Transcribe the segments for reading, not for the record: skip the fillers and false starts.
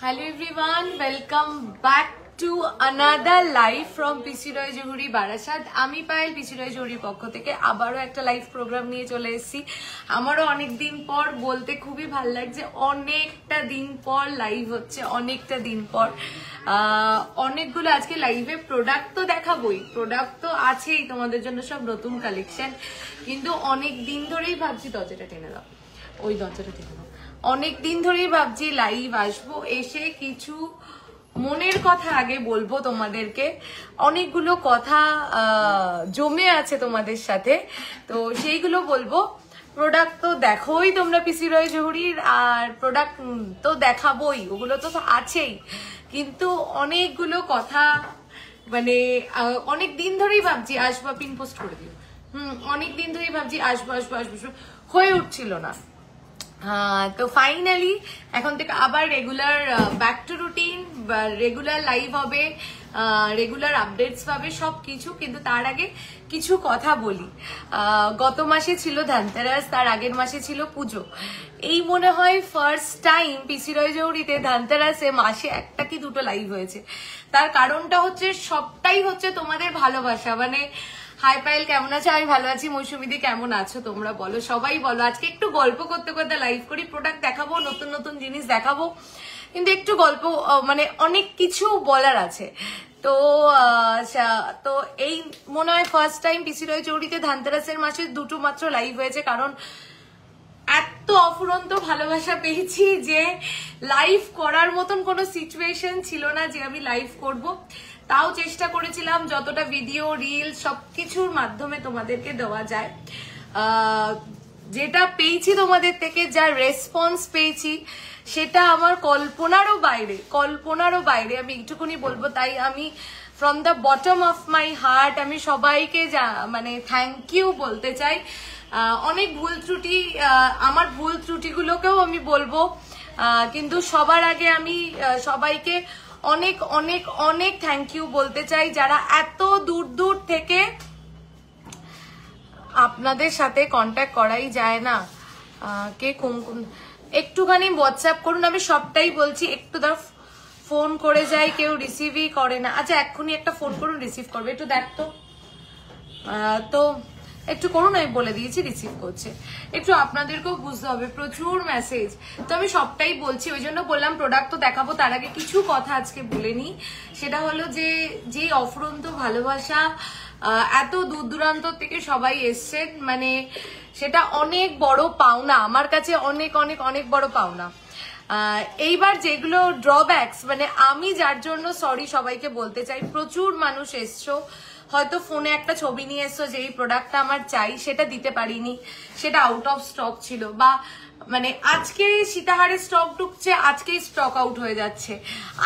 Hello everyone, welcome back to another live from PC Roy Johuri Barasat. আমি Payel PC Roy Johuriর পক্ষ থেকে আবারও একটা লাইভ প্রোগ্রাম নিয়ে চলে এসেছি। আমারও অনেক দিন পর বলতে খুবই ভালো লাগছে, অনেকটা দিন পর লাইভ হচ্ছে, অনেকটা দিন পর অনেকগুলো আজকে লাইভে প্রোডাক্ট তো দেখাবোই, প্রোডাক্ট তো আছেই তোমাদের জন্য, সব নতুন কালেকশন। কিন্তু অনেক দিন ধরেই ভাবছি, দরজাটা টেনে দাও, ওই দরজাটা টেনে দাও, অনেক দিন ধরেই ভাবছি লাইভ আসবো, এসে কিছু মনের কথা আগে বলবো তোমাদেরকে। অনেকগুলো কথা জমে আছে তোমাদের সাথে, তো সেইগুলো বলবো। প্রোডাক্ট তো দেখোই তোমরা পিসি রয় জহুরির, আর প্রোডাক্ট তো দেখাবোই, ওগুলো তো আছেই, কিন্তু অনেকগুলো কথা মানে অনেক দিন ধরেই ভাবছি আসবো, পিন পোস্ট করে দিও। অনেক দিন ধরেই ভাবছি আসবো আসবো আসবো, হয়ে উঠছিল না। তো ফাইনালি এখন থেকে আবার regular back to routine, regular live হবে, রেগুলার আপডেটস পাবে সবকিছু। কিন্তু তার আগে কিছু কথা বলি। গত মাসে ছিল ধনতেরাস, তার আগের মাসে ছিল পুজো। এই মনে হয় ফার্স্ট টাইম পিসি রয় জহুরিতে ধনতেরাসে মাসে একটা কি দুটো লাইভ হয়েছে। তার কারণটা হচ্ছে সবটাই হচ্ছে তোমাদের ভালোবাসা। মানে হাই পায়েল কেমন আছো? আমি ভালো আছি। মৌসুমিদি কেমন আছো তোমরা বলো, সবাই বলো। আজকে একটু গল্প করতে করতে লাইভ করি, প্রোডাক্ট দেখাবো, নতুন নতুন জিনিস দেখাবো, কিন্তু একটু গল্প, মানে অনেক কিছু বলার আছে। তো তো এই মনে হয় ফার্স্ট টাইম পিসি রয় জহুরিতে ধনতেরাসের মাসে দুটো মাত্র লাইভ হয়েছে, কারণ এত অফুরন্ত ভালোবাসা পেয়েছি যে লাইভ করার মতন কোনো সিচুয়েশন ছিল না যে আমি লাইভ করব। তাও চেষ্টা করেছিলাম যতটা ভিডিও, রিল সবকিছুর মাধ্যমে তোমাদেরকে দেওয়া যায়। যেটা পেয়েছি তোমাদের থেকে, যা রেসপন্স পেয়েছি, সেটা আমার কল্পনারও বাইরে। আমি একটুকুনি বলবো, তাই আমি from the bottom of my heart আমি সবাইকে মানে থ্যাংক ইউ বলতে চাই। অনেক ভুল ত্রুটি, আমার ভুল ত্রুটিগুলোকেও আমি বলবো, কিন্তু সবার আগে আমি সবাইকে অনেক অনেক অনেক থ্যাংক ইউ বলতে চাই, যারা এত দূর দূর থেকে, আপনাদের সাথে কন্ট্যাক্ট করাই যায় না, কে কোন একটুখানি হোয়াটসঅ্যাপ করুন। আমি সবটাই বলছি, একটু ধর ফোন করে যাই, কেউ রিসিভই করে না। আচ্ছা এক্ষুনি একটা ফোন করুন, রিসিভ করবে, একটু দেখ তো। তো একটু করুন, আমি বলে দিয়েছি রিসিভ করছে। একটু আপনাদেরকেও বুঝতে হবে, প্রচুর মেসেজ। তো আমি সবটাই বলছি, ওই জন্য বললাম প্রোডাক্ট তো দেখাবো। তার আগে কিছু কথা আজকে বলে নিই। সেটা হলো যে অফুরন্ত ভালোবাসা, এত দূর দূরান্ত থেকে সবাই এসছেন, মানে সেটা অনেক বড় পাওনা আমার কাছে, অনেক অনেক অনেক বড় পাওনা। এইবার যেগুলো ড্রব্যাকস, মানে আমি যার জন্য সরি সবাইকে বলতে চাই। প্রচুর মানুষ এসছো, হয়তো ফোনে একটা ছবি নিয়ে এসছো যে এই প্রোডাক্টটা আমার চাই, সেটা দিতে পারিনি, সেটা আউট অফ স্টক ছিল, বা মানে আজকে সীতাহারে স্টক ঢুকছে, আজকেই স্টক আউট হয়ে যাচ্ছে।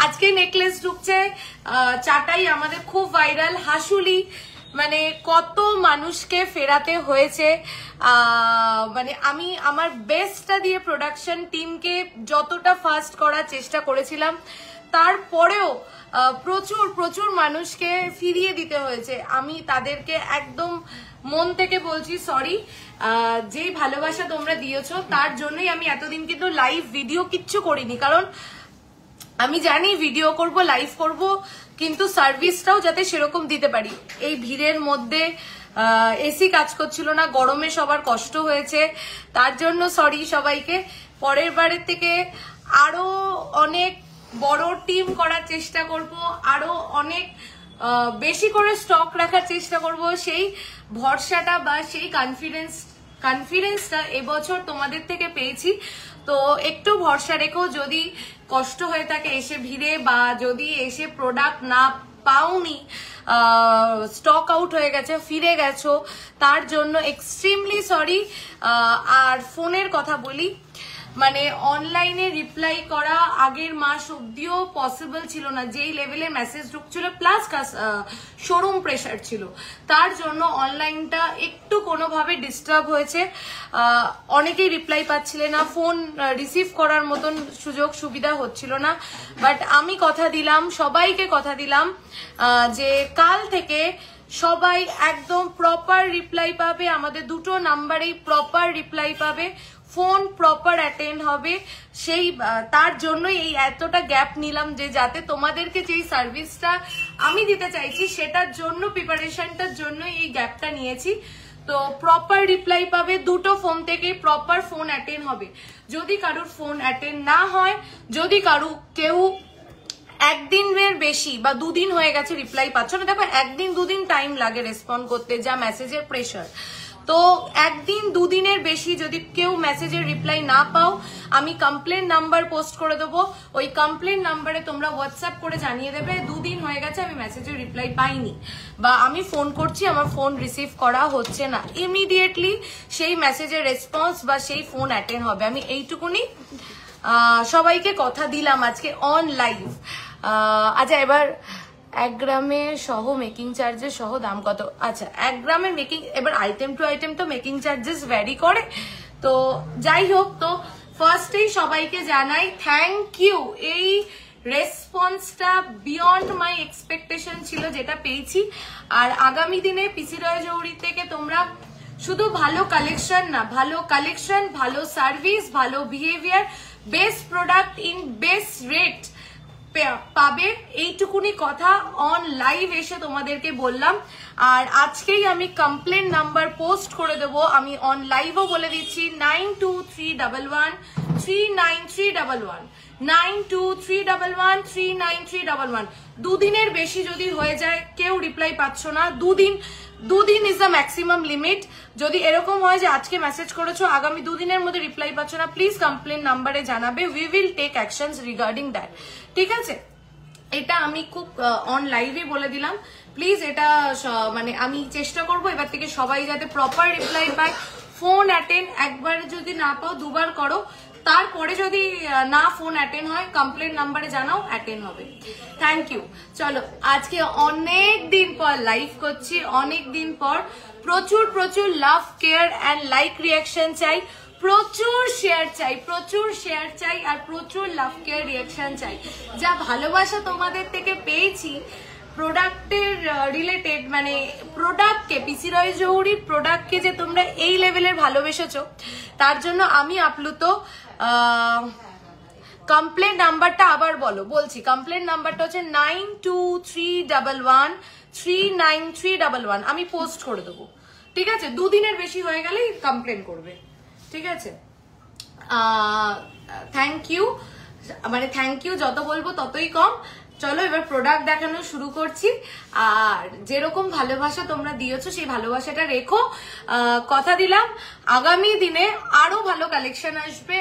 আজকে নেকলেস ঢুকছে, চাটাই আমাদের খুব ভাইরাল, হাসুলি, মানে কত মানুষকে ফেরাতে হয়েছে। মানে আমি আমার বেস্টটা দিয়ে প্রোডাকশন টিমকে যতটা ফাস্ট করার চেষ্টা করেছিলাম, তারপরেও প্রচুর প্রচুর মানুষকে ফিরিয়ে দিতে হয়েছে। আমি তাদেরকে একদম মন থেকে বলছি সরি। যেই ভালোবাসা তোমরা দিয়েছো তার জন্যই আমি এতদিন কিন্তু লাইভ ভিডিও কিচ্ছু করিনি, কারণ আমি জানি ভিডিও করব, লাইভ করব, কিন্তু সার্ভিসটাও যাতে সেরকম দিতে পারি। এই ভিড়ের মধ্যে এসি কাজ করছিল না, গরমে সবার কষ্ট হয়েছে, তার জন্য সরি সবাইকে। পরের বারের থেকে আরো অনেক বড় টিম করার চেষ্টা করব, আরো অনেক বেশি করে স্টক রাখার চেষ্টা করব। সেই ভরসাটা বা সেই কনফিডেন্সটা এবছর তোমাদের থেকে পেয়েছি। তো একটু ভরসা রেখো, যদি কষ্ট হয়ে থাকে এসে ভিড়ে, বা যদি এসে প্রোডাক্ট না পাওনি, স্টক আউট হয়ে গেছে, ফিরে গেছো, তার জন্য এক্সট্রিমলি সরি। আর ফোনের কথা বলি, মানে অনলাইনে রিপ্লাই করা আগের মাস অব্দিও পসিবল ছিল না, যেই লেভেলে মেসেজ ঢুকছিল, প্লাস শোরুম প্রেশার ছিল, তার জন্য অনলাইনটা একটু কোনোভাবে ডিস্টার্ব হয়েছে। অনেকেই রিপ্লাই পাচ্ছিলে না, ফোন রিসিভ করার মতন সুযোগ সুবিধা হচ্ছিল না। বাট আমি কথা দিলাম, সবাইকে কথা দিলাম, যে কাল থেকে সবাই একদম প্রপার রিপ্লাই পাবে, আমাদের দুটো নাম্বারেই প্রপার রিপ্লাই পাবে। ফোন প্রপার অ্যাটেন্ড হবে, সেই তার জন্যই এই এতটা গ্যাপ নিলাম, যে যাতে তোমাদেরকে যেই সার্ভিসটা আমি দিতে চাইছি সেটার জন্য, প্রিপারেশনটার জন্য এই গ্যাপটা নিয়েছি। তো প্রপার রিপ্লাই পাবে, দুটো ফোন থেকে প্রপার ফোন অ্যাটেন্ড হবে। যদি কারোর ফোন অ্যাটেন্ড না হয়, যদি কেউ একদিনের বেশি বা দুদিন হয়ে গেছে রিপ্লাই পাচ্ছ না, দেখো একদিন দুদিন টাইম লাগে রেসপন্ড করতে, যা মেসেজের প্রেশার। তো একদিন দুদিনের বেশি যদি কেউ মেসেজের রিপ্লাই না পাও, আমি কমপ্লেন নাম্বার পোস্ট করে দেবো, ওই কমপ্লেন নাম্বারে তোমরা হোয়াটসঅ্যাপ করে জানিয়ে দেবে দুদিন হয়ে গেছে আমি মেসেজের রিপ্লাই পাইনি, বা আমি ফোন করছি আমার ফোন রিসিভ করা হচ্ছে না। ইমিডিয়েটলি সেই মেসেজের রেসপন্স বা সেই ফোন অ্যাটেন্ড হবে। আমি এইটুকুনি সবাইকে কথা দিলাম আজকে অন লাইভ। আচ্ছা, এবার 1 গ্রামে সহ মেকিং চার্জেস সহ দাম কত? আচ্ছা, 1 গ্রামের মেকিং, এবার আইটেম টু আইটেম তো মেকিং চার্জেস ভ্যারি করে। তো যাই হোক, তো ফার্স্টেই সবাইকে জানাই থ্যাংক ইউ। এই রেসপন্সটা বিয়ন্ড মাই এক্সপেকটেশন ছিল যেটা পেয়েছি। আর আগামী দিনে পিসি রয় জৌহরি থেকে তোমরা শুধু ভালো কালেকশন না, ভালো কালেকশন, ভালো সার্ভিস, ভালো behaviour, best product in best rate পাবে, এইটুকুনি কথা অন লাইভ এসে তোমাদেরকে বললাম। আর আজকেই আমি কমপ্লেন নাম্বার পোস্ট করে দেবো, আমি অন লাইভও বলে দিচ্ছি 9231139311 9231139311। দুদিনের বেশি যদি হয়ে যায়, কেউ রিপ্লাই পাচ্ছ না, দুদিন ইজ দ্য ম্যাক্সিমাম লিমিট। যদি এরকম হয় যে আজকে মেসেজ করেছো আগামী দুদিনের মধ্যে রিপ্লাই পাচ্ছ না, প্লিজ কমপ্লেন নাম্বারে জানাবে, we will take actions regarding that. ঠিক আছে, এটা আমি খুব অন লাইভে বলে দিলাম। প্লিজ এটা মানে আমি চেষ্টা করবো এবার থেকে সবাই যাতে প্রপার রিপ্লাই পায়। ফোন অ্যাটেন্ড একবার যদি না পাও দুবার করো, তারপরে যদি না ফোন অ্যাটেন্ড হয় কমপ্লেন নাম্বারে জানাও, অ্যাটেন্ড হবে। Thank you. চলো, আজকে অনেক দিন পর লাইভ করছি, অনেক দিন পর। প্রচুর প্রচুর লাভ, কেয়ার অ্যান্ড লাইক রিয়াকশন চাই, প্রচুর শেয়ার চাই, প্রচুর শেয়ার চাই, আর প্রচুর লাভ কেয়ার রিয়াকশন চাই। যা ভালোবাসা তোমাদের থেকে পেয়েছি প্রোডাক্টের রিলেটেড, মানে প্রোডাক্টকে, পিসি রয় জৌহরির প্রোডাক্টকে যে তোমরা এই লেভেলের ভালোবেসেছো, তার জন্য আমি আপ্লুত। কমপ্লেন নাম্বারটা আবার বলছি, কমপ্লেন নাম্বারটা হচ্ছে 9231139311। আমি পোস্ট করে দেবো, ঠিক আছে? দুদিনের বেশি হয়ে গেলেই কমপ্লেন করবে, ঠিক আছে? থ্যাংক ইউ, মানে থ্যাংক ইউ যত বলবো ততই কম। চলো এবার প্রোডাক্ট দেখানো শুরু করছি। আর যেরকম ভালোবাসা তোমরা দিয়েছো সেই ভালোবাসাটা রেখো। কথা দিলাম আগামী দিনে আরো ভালো কালেকশন আসবে,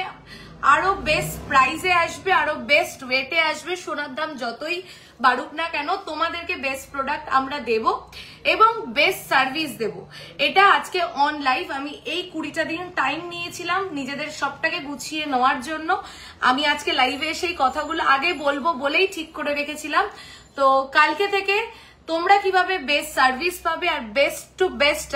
আরো বেস্ট প্রাইসে আসবে, আরো বেস্ট ওয়েটে আসবে। সোনার দাম যতই বাড়ুক না কেন, তোমাদেরকে বেস্ট প্রোডাক্ট আমরা দেব এবং বেস্ট সার্ভিস দেব। এটা আজকে অন লাইভ। আমি এই 20টা দিন টাইম নিয়েছিলাম নিজেদের সবটাকে গুছিয়ে নেওয়ার জন্য। আমি আজকে লাইভে এসে এই কথাগুলো আগে বলবো বলেই ঠিক করে রেখেছিলাম। তো কালকে থেকে তোমরা কিভাবে বেস্ট সার্ভিস পাবে আর বেস্ট টু বেস্ট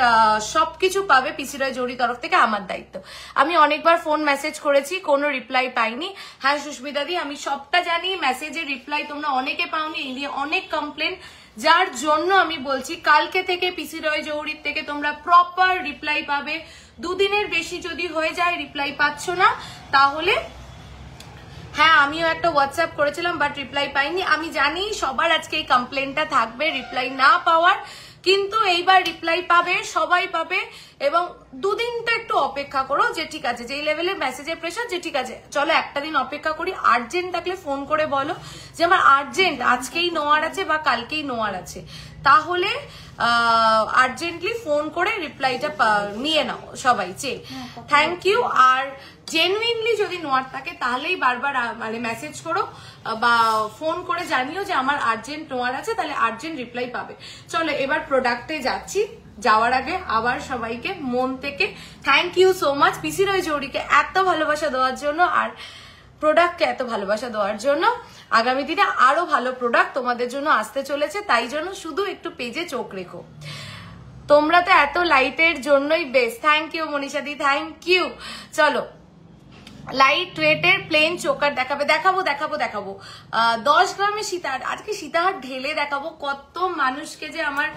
সবকিছু পাবে পিসি রয় জৌহরি তরফ থেকে আমার দায়িত্ব। আমি অনেকবার ফোন মেসেজ করেছি, কোনো রিপ্লাই পাইনি। হ্যাঁ সুস্মিতা দি, আমি সবটা জানি, মেসেজের রিপ্লাই তোমরা অনেকে পাওনি, এই নিয়ে অনেক কমপ্লেন, যার জন্য আমি বলছি কালকে থেকে পিসি রয় জৌহরির থেকে তোমরা প্রপার রিপ্লাই পাবে। দুদিনের বেশি যদি হয়ে যায় রিপ্লাই পাচ্ছ না, তাহলে হ্যাঁ আমিও একটা হোয়াটসঅ্যাপ করেছিলাম বাট রিপ্লাই পাইনি। আমি জানি সবার আজকে এই কমপ্লেনটা থাকবে রিপ্লাই না পাওয়ার, কিন্তু এইবার রিপ্লাই পাবে, সবাই পাবে। এবং দুদিনটা একটু অপেক্ষা করো, যে ঠিক আছে যেই লেভেলে মেসেজের প্রেশার, যে ঠিক আছে চলো একটা দিন অপেক্ষা করি। আর্জেন্ট থাকলে ফোন করে বলো যে আমার আর্জেন্ট আজকেই নেওয়ার আছে বা কালকেই নেওয়ার আছে, তাহলে আর্জেন্টলি ফোন করে রিপ্লাইটা নিয়ে নাও সবাই। Thank you. আর জেনুইনলি যদি নোয়ার থাকে তাহলেই বারবার মানে মেসেজ করো বা ফোন করে জানিও যে আমার আর্জেন্ট নোয়ার আছে, তাহলে আর্জেন্ট রিপ্লাই পাবে। চলো এবার প্রোডাক্টে যাচ্ছি। যাওয়ার আগে আবার সবাইকে মন থেকে থ্যাংক ইউ সো মাচ পিসি রয় জৌহরিকে এত ভালোবাসা দেওয়ার জন্য আর প্রোডাক্টকে এত ভালোবাসা দেওয়ার জন্য। আগামী দিনে আরো ভালো প্রোডাক্ট তোমাদের জন্য আসতে চলেছে, তাই জন্য শুধু একটু পেজে চোখ রেখো। তোমরা তো এত লাইটের জন্যই বেস্ট। থ্যাংক ইউ মনীষাদি, থ্যাংক ইউ। চলো লাইট ওয়েটের প্লেন চোকার দেখাবো 10 গ্রামে সীতাহার। আজকে সীতাহার ঢেলে দেখাবো, কত মানুষকে যে আমার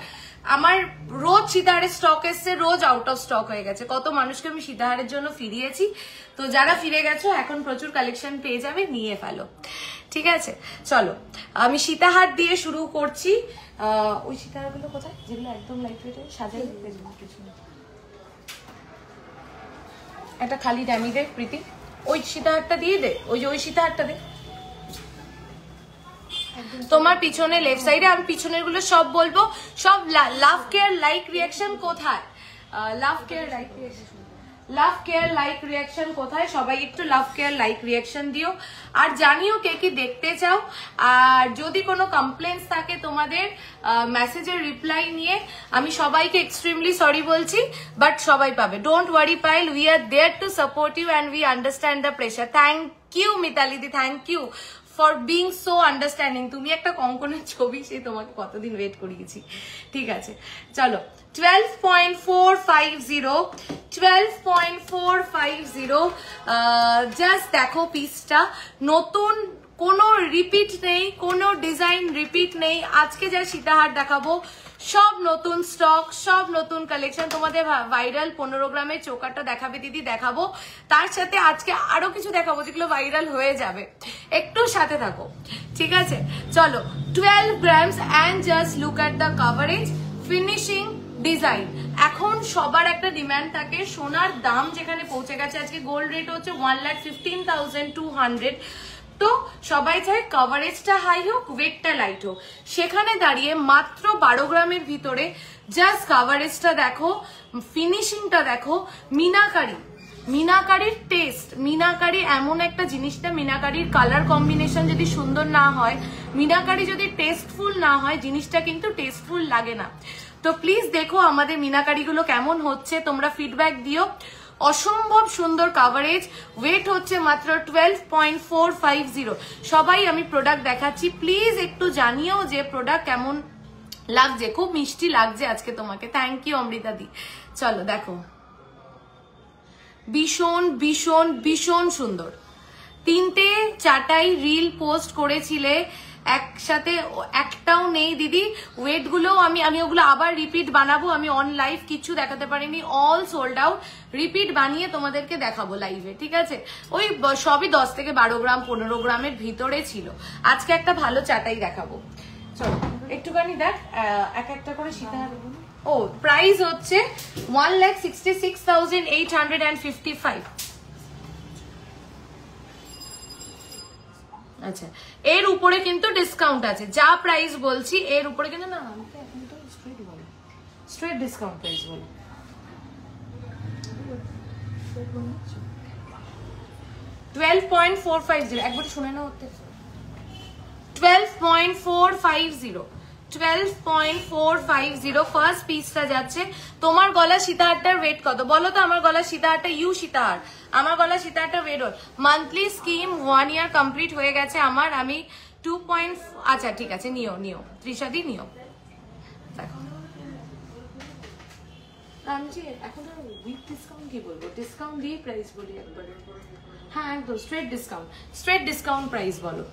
আমার রোজ সীতাহারের স্টক এসছে, রোজ আউট অফ স্টক হয়ে গেছে। কত মানুষকে আমি সীতাহারের জন্য ফিরিয়েছি। তো যারা ফিরে গেছো এখন প্রচুর কালেকশন পেয়ে যাবে, নিয়ে ফেলো। ঠিক আছে, চলো আমি সীতাহার দিয়ে শুরু করছি। ওই সীতাহারগুলো কোথায়, যেগুলো একদম লাইট ওয়েটে সাজাই কিছু। একটা খালি ড্যামি দে প্রীতি, ওই সীতাহারটা দিয়ে দে, ওই সীতাহারটা দে তোমার পিছনে লেফট সাইডে। আমি পিছনের গুলো সব বলবো। সব লাভ কেয়ার লাইক রিয়াকশন কোথায়, লাভ কেয়ার লাইক রিয়াকশন, লাভ কেয়ার লাইক রিয়াকশন কোথায়? সবাই একটু লাভ কেয়ার লাইক রিয়াকশন দিও, আর জানিও কে কি দেখতে চাও। আর যদি কোনো কমপ্লেন্টস থাকে তোমাদের মেসেজের রিপ্লাই নিয়ে, আমি সবাইকে এক্সট্রিমলি সরি বলছি, বাট সবাই পাবে। Don't worry Payel, we are there to support you and we understand the pressure. Thank you Mitali di, thank you for being so understanding. তুমি একটা কঙ্কনের ছবি, সে তোমাকে কতদিন ওয়েট করিয়েছি। ঠিক আছে, চলো 12.450, 12.450। জাস্ট দেখো পিসটা, নতুন কোনো রিপিট নেই, কোনো ডিজাইন রিপিট নেই। আজকে যা সীতাহার দেখাবো সব নতুন স্টক, সব নতুন কালেকশন। তোমাদের ভাইরাল 15 গ্রামের চোকারটা দেখাবে দিদি, দেখাবো। তার সাথে আজকে আরো কিছু দেখাবো যেগুলো ভাইরাল হয়ে যাবে, একটু সাথে থাকো। ঠিক আছে, চলো 12 grams and just look at the coverage, finishing, design. এখন সবার একটা ডিমান্ড থাকে, সোনার দাম যেখানে পৌঁছে গেছে, আজকে গোল্ড রেট হচ্ছে 1,15,200। তো সবাই চায় কভারেজটা হাই হোক, ওয়েটটা লাইট হোক। সেখানে দাঁড়িয়ে মাত্র 12 গ্রামের ভিতরে জাস্ট কভারেজটা দেখো, ফিনিশিংটা দেখো, মিনাকারি, মিনাকারির টেস্ট। মিনাকারি এমন একটা জিনিসটা, মিনাকারির কালার কম্বিনেশন যদি সুন্দর না হয়, মিনাকারি যদি টেস্টফুল না হয়, জিনিসটা কিন্তু টেস্টফুল লাগে না। তো প্লিজ দেখো আমাদের মিনাকারিগুলো কেমন হচ্ছে, তোমরা ফিডব্যাক দিও। অসম্ভব সুন্দর কাভারেজ, ওয়েট হচ্ছে মাত্র 12.450। সবাই আমি প্রোডাক্ট দেখাচ্ছি, প্লিজ একটু জানিও যে প্রোডাক্ট কেমন লাগছে। খুব মিষ্টি লাগছে আজকে তোমাকে, থ্যাংক ইউ অমৃতা দি। চলো দেখো, ভীষণ ভীষণ ভীষণ সুন্দর। 3টে 4টাই রিল পোস্ট করেছিলে একসাথে, একটাও নেই দিদি। ওয়েট গুলো আমি ওগুলো আবার রিপিট বানাবো। আমি অন লাইভ কিছু দেখাতে পারিনি, অল সোল্ড আউট। রিপিট বানিয়ে তোমাদেরকে দেখাবো লাইভে, ঠিক আছে? ওই সবই 10 থেকে 12 গ্রাম 15 গ্রামের ভিতরে ছিল। আজকে একটা ভালো চাটাই দেখাবো। চলো একটুখানি দেখ, এক একটা করে সীতাহার। ও প্রাইস হচ্ছে 1,66,855। আচ্ছা, এর উপরে কিন্তু ডিসকাউন্ট আছে, যা প্রাইস বলছি এর উপরে কিন্তু না, এখন তো স্ট্রেট ডিসকাউন্ট প্রাইস বলো। 12.450, একবার শুনে নাও। 12.450, 12.450 ফার্স্ট পিসটা যাচ্ছে। তোমার গলা সীতাহারটার ওয়েট কত বলো তো? আমার গলা সীতাহারটা ইউ সীতাহার, আমার গলা সীতাহারটা ওয়েট ওর মান্থলি স্কিম 1 ইয়ার কমপ্লিট হয়ে গেছে আমার। আমি 2. আচ্ছা ঠিক আছে, নিও নিও ত্রিশাদি নিও। দেখো আমি যে এখন উইথ ডিসকাউন্ট কি বলবো, ডিসকাউন্ট দিয়ে প্রাইস বলি একবারে। হ্যাঁ একদম স্ট্রেট ডিসকাউন্ট প্রাইস বলো।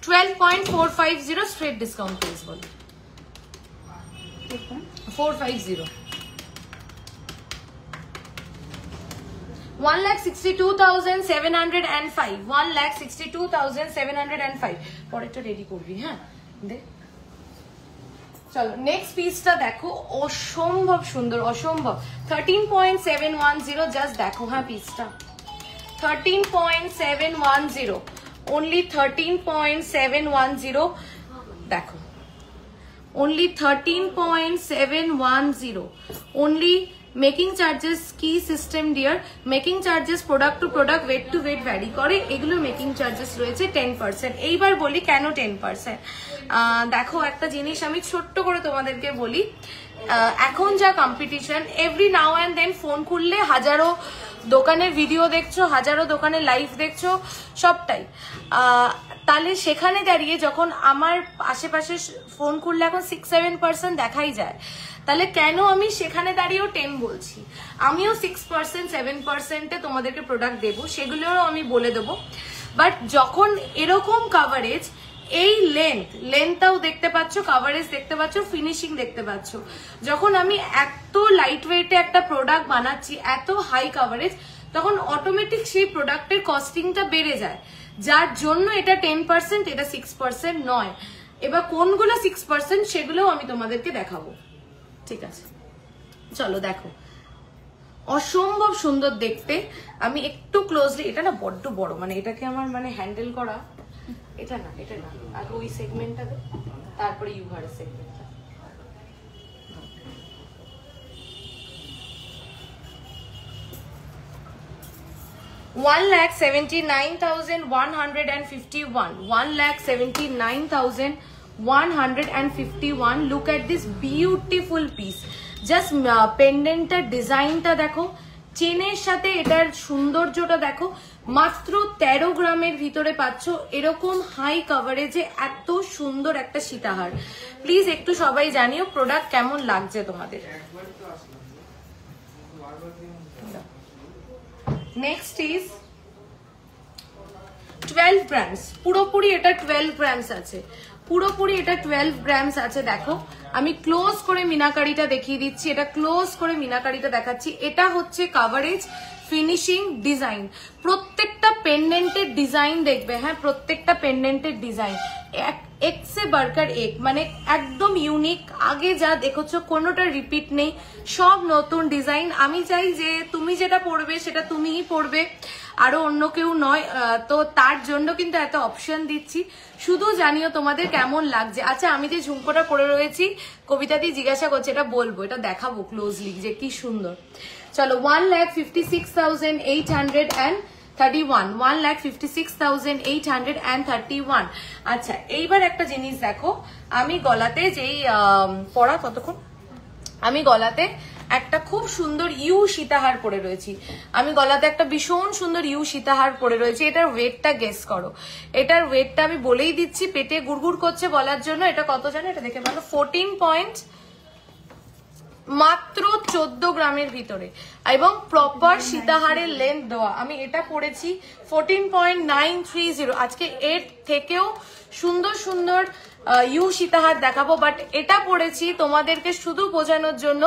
12.450 স্ট্রেট ডিসকাউন্ট প্রাইস বলো। 450, 1,62,705, 1,62,705। পরেরটা রেডি করবি, হ্যাঁ দে। চলো নেক্সট পিসটা দেখো, অসম্ভব সুন্দর, অসম্ভব। 13.710, জাস্ট দেখো। হ্যাঁ পিসটা 13.710, only 13.710। দেখো only 13.710, only মেকিং চার্জেস কি system dear, making charges product to product, weight to weight vary করে, এগুলো মেকিং চার্জেস রয়েছে 10%। এইবার বলি কেন 10%। দেখো একটা জিনিস আমি ছোট্ট করে তোমাদেরকে বলি, এখন যা competition, every now and then phone খুললে হাজারো দোকানের ভিডিও দেখছো, হাজারো দোকানের লাইভ দেখছো, সবটাই। তাহলে সেখানে দাঁড়িয়ে যখন আমার আশেপাশে ফোন খুললে এখন 6-7% দেখাই যায়, তাহলে কেন আমি সেখানে দাঁড়িয়েও 10 বলছি? আমিও 6%-7% তোমাদেরকে প্রোডাক্ট দেবো, সেগুলোও আমি বলে দেবো। বাট যখন এরকম কাভারেজ, এই লেন্থটাও দেখতে পাচ্ছ, কাভারেজ দেখতে পাচ্ছ, ফিনিশিং দেখতে পাচ্ছ। যখন আমি এত লাইট ওয়েটে একটা প্রোডাক্ট বানাচ্ছি, এত হাই কাভারেজ, তখন অটোমেটিক সেই প্রোডাক্টের কস্টিংটা বেড়ে যায়, যার জন্য এটা 10%, এটা 6% নয়। এবার কোনগুলো 6% সেগুলোও আমি তোমাদেরকে দেখাবো, ঠিক আছে? চলো দেখো, অসম্ভব সুন্দর দেখতে। আমি একটু ক্লোজলি, এটা না বড্ড বড়, মানে এটাকে আমার মানে হ্যান্ডেল করা, এটা না আর ওই সেগমেন্টটা দে, তারপরে ইউভারের সেগমেন্টটা। $1,79,151, 1,79,151। Look at this beautiful piece. Just পেন্ডেন্টটার ডিজাইনটা দেখো, চেনের সাথে এটার সৌন্দর্যটা দেখো। মাত্র 13 গ্রামের ভিতরে পাচ্ছ এরকম হাই কাভারেজে এত সুন্দর একটা সীতাহার। প্লিজ একটু সবাই জানিও প্রোডাক্ট কেমন লাগছে তোমাদের। নেক্সট ইজ 12 গ্রামস, পুরোপুরি এটা 12 গ্রামস আছে, পুরোপুরি এটা 12 গ্রামস আছে। দেখো আমি ক্লোজ করে মিনাকারিটা দেখিয়ে দিচ্ছি, এটা ক্লোজ করে মিনাকারিটা দেখাচ্ছি। এটা হচ্ছে কাভারেজ, ফিনিশিং, ডিজাইন, প্রত্যেকটা পেন্ডেন্টের ডিজাইন দেখবে, হ্যাঁ প্রত্যেকটা পেন্ডেন্টের ডিজাইন এক সে বাড়কার এক, মানে একদম ইউনিক। আগে যা দেখেছো কোনোটা রিপিট নেই, সব নতুন ডিজাইন। আমি চাই যে তুমি যেটা পড়বে সেটা তুমিই পড়বে, আরো অন্য কেউ নয়। তো তার জন্য কিন্তু এত অপশন দিচ্ছি, শুধু জানিও তোমাদের কেমন লাগছে। আচ্ছা আমি যে ঝুমকোটা পরে রয়েছি, কবিতাদি জিজ্ঞাসা করছে, এটা বলবো, এটা দেখাবো ক্লোজলি যে কি সুন্দর। চলো 1,56,831, 1,56,831। আচ্ছা এইবার একটা জিনিস দেখো, আমি গলাতে যেই পরা কতক্ষণ, আমি গলাতে একটা খুব সুন্দর ইউ সীতাহার পরে রয়েছি, আমি গলাতে একটা ভীষণ সুন্দর ইউ সীতাহার পরে রয়েছি। এটার ওয়েটটা গেস করো, এটার ওয়েটটা আমি বলেই দিচ্ছি, পেটে গুড়গুড় করছে বলার জন্য। এটা কত জানো, এটা দেখে ভালো, 14 পয়েন্ট, মাত্র 14 গ্রামের ভিতরে, এবং প্রপার সীতাহারের লেন্থ দেওয়া। আমি এটা পড়েছি 14.930। আজকে এর থেকেও সুন্দর সুন্দর ইউ সীতাহার দেখাবো, বাট এটা পড়েছি তোমাদেরকে শুধু বোঝানোর জন্য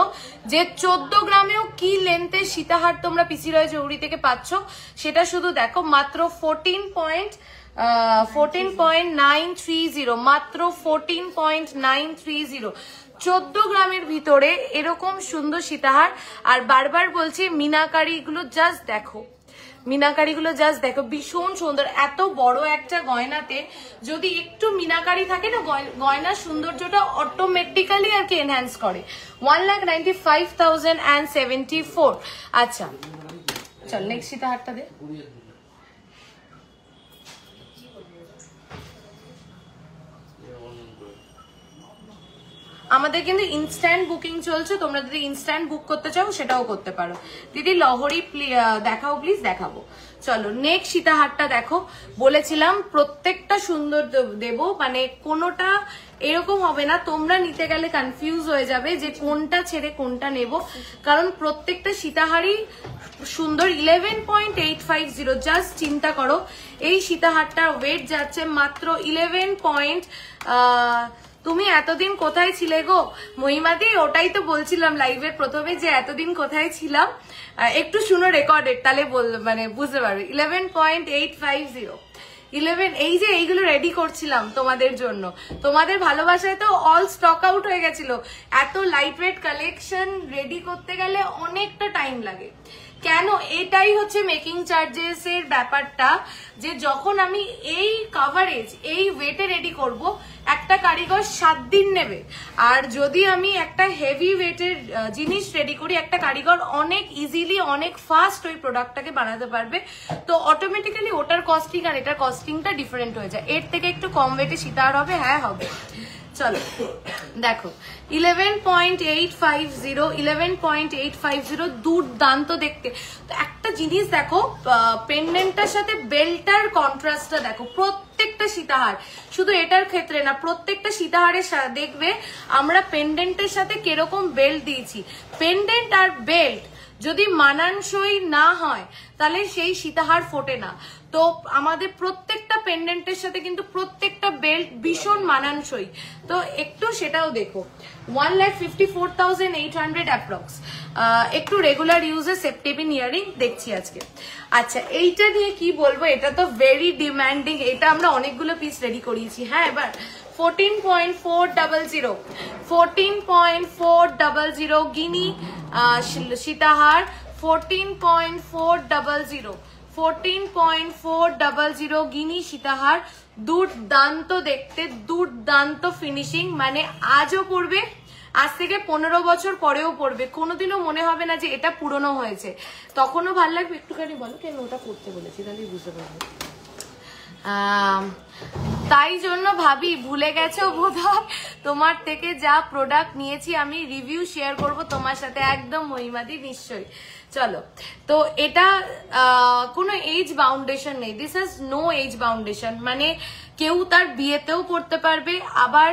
যে 14 গ্রামেও কি লেন্থের সীতাহার তোমরা পিসি রয় জৌড়ি থেকে পাচ্ছ, সেটা শুধু দেখো। মাত্র 14.930, মাত্র 14.930, 14 গ্রামের ভিতরে এরকম সুন্দর সীতাহার। আর বারবার বলছি মিনাকারি গুলো জাস্ট দেখো, মিনাকারি গুলো জাস্ট দেখো, ভীষণ সুন্দর। এত বড় একটা গয়নাতে যদি একটু মিনাকারি থাকে না, গয়নার সৌন্দর্যটা অটোমেটিক্যালি আর কি এনহ্যান্স করে। 1,95,074। আচ্ছা চল নেক্সট সীতাহারটা দে। আমাদের কিন্তু ইনস্ট্যান্ট বুকিং চলছে, তোমরা যদি ইনস্ট্যান্ট বুক করতে চাও সেটাও করতে পারো। দিদি লহরি দেখাও প্লিজ, দেখাবো। চলো নেক্সট সীতাহারটা দেখো, বলেছিলাম প্রত্যেকটা সুন্দর দেব, মানে কোনোটা এরকম হবে না তোমরা নিতে গেলে কনফিউজ হয়ে যাবে যে কোনটা ছেড়ে কোনটা নেব, কারণ প্রত্যেকটা সীতাহারই সুন্দর। 11.850, জাস্ট চিন্তা করো এই সীতাহারটার ওয়েট যাচ্ছে মাত্র 11. তুমি এতদিন কোথায় ছিলে গো মহিমাদি? ওটাই তো বলছিলাম লাইভের প্রথমে যে এতদিন কোথায় ছিলাম। একটু শুনো রেকর্ডেড, তাহলে মানে বুঝতে পারবে। 11.850, 11। এই যে এইগুলো রেডি করছিলাম তোমাদের জন্য, তোমাদের ভালোবাসায় তো অল স্টক আউট হয়ে গেছিল। এত লাইট ওয়েট কালেকশন রেডি করতে গেলে অনেকটা টাইম লাগে। কেন? এটাই হচ্ছে মেকিং চার্জেস এর ব্যাপারটা, যে যখন আমি এই কাভারেজ এই ওয়েটে রেডি করব, একটা কারিগর 7 দিন নেবে, আর যদি আমি একটা হেভি ওয়েটের জিনিস রেডি করি, একটা কারিগর অনেক ইজিলি অনেক ফাস্ট ওই প্রোডাক্টটাকে বানাতে পারবে। তো অটোমেটিক্যালি ওটার কস্টিং আর এটার কস্টিংটা ডিফারেন্ট হয়ে যায়। এর থেকে একটু কম ওয়েটে সীতাহার হবে, হ্যাঁ হবে। চলো দেখো 11.850, 11.850, দুর্দান্ত দেখতে। তো একটা জিনিস দেখো, পেন্ডেন্টটার সাথে বেল্টার কন্ট্রাস্টটা দেখো, প্রত্যেকটা সীতাহার, শুধু এটার ক্ষেত্রে না, প্রত্যেকটা সীতাহারের দেখবে আমরা পেন্ডেন্টের সাথে কিরকম বেল্ট দিয়েছি। পেন্ডেন্ট আর বেল্ট যদি মানানসই না হয় তাহলে সেই সীতাহার ফোটে না। তো আমাদের প্রত্যেকটা পেন্ডেন্টের সাথে কিন্তু প্রত্যেকটা বেল্ট ভীষণ মানানসই, তো একটু সেটাও দেখো। 1,54,800 অ্যাপ্রক্স। একটু রেগুলার ইউজে সেপ্টেপিন ইয়ারিং দেখছি আজকে। আচ্ছা, এইটা নিয়ে কি বলবো, এটা তো ভেরি ডিমান্ডিং, এটা আমরা অনেকগুলো পিস রেডি করিয়েছি। হ্যাঁ, এবার 14.400 14.400 গিনি সীতাহার, 14.400 14.400 গিনি সীতাহার। দুর্দান্ত দেখতে, দুর্দান্ত ফিনিশিং, মানে আজও পরবে, আজ থেকে 15 বছর পরেও পরবে, কোনোদিনও মনে হবে না যে এটা পুরনো হয়েছে, তখনও ভালো লাগবে। একটুখানি বলো কেন ওটা করতে বলেছি, তাহলে বুঝতে পারবো। তাই জন্য ভাবি ভুলে গেছো বোধহয়, তোমার থেকে যা প্রোডাক্ট নিয়েছি আমি রিভিউ শেয়ার করব তোমার সাথে, একদম মহিমাদি, নিশ্চয়ই। চলো, তো এটা কোনো এজ বাউন্ডেশন নেই, দিস হ্যাজ নো এজ বাউন্ডেশন, মানে কেউ তার বিয়েতেও পড়তে পারবে, আবার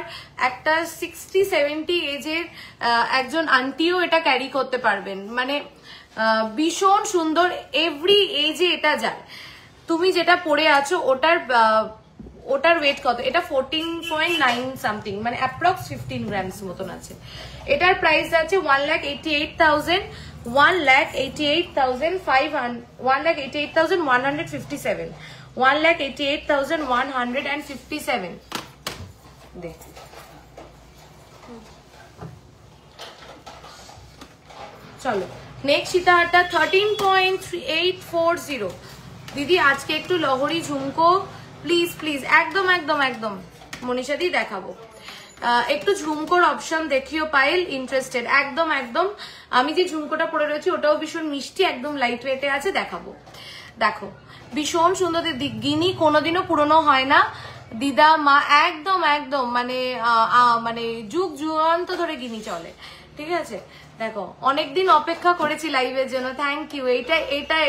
একটা 60-70 এজের একজন আন্টিও এটা ক্যারি করতে পারবেন, মানে ভীষণ সুন্দর, এভরি এজে এটা যায়। তুমি যেটা পরে আছো ওটার ওয়েট কত, এটা 14.9 সামথিং, মানে অ্যাপ্রক্স 15 গ্রামস মতন আছে। এটার প্রাইস আছে 1,88,000 1,88,157 1,88,157 দেখ। চলো নেক্সট সীতাহারটা 13.840। দিদি আজকে একটু লহরি ঝুমকো প্লিজ প্লিজ, একদম একদম একদম মনীষাদি দেখাবো, একটু ঝুমকোর অপশন দেখিও পায়েল, ইন্টারেস্টেড, একদম একদম। আমি যে ঝুমকোটা পরে রয়েছি ওটাও ভীষণ মিষ্টি, একদম লাইট ওয়েটে আছে, দেখাবো। দেখো ভীষণ সুন্দর, গিনি কোনোদিনও পুরনো হয় না, দিদা মা একদম একদম মানে মানে যুগ যুগান্ত ধরে গিনি চলে, ঠিক আছে। দেখো অনেকদিন অপেক্ষা করেছি লাইভের জন্য, থ্যাংক ইউ।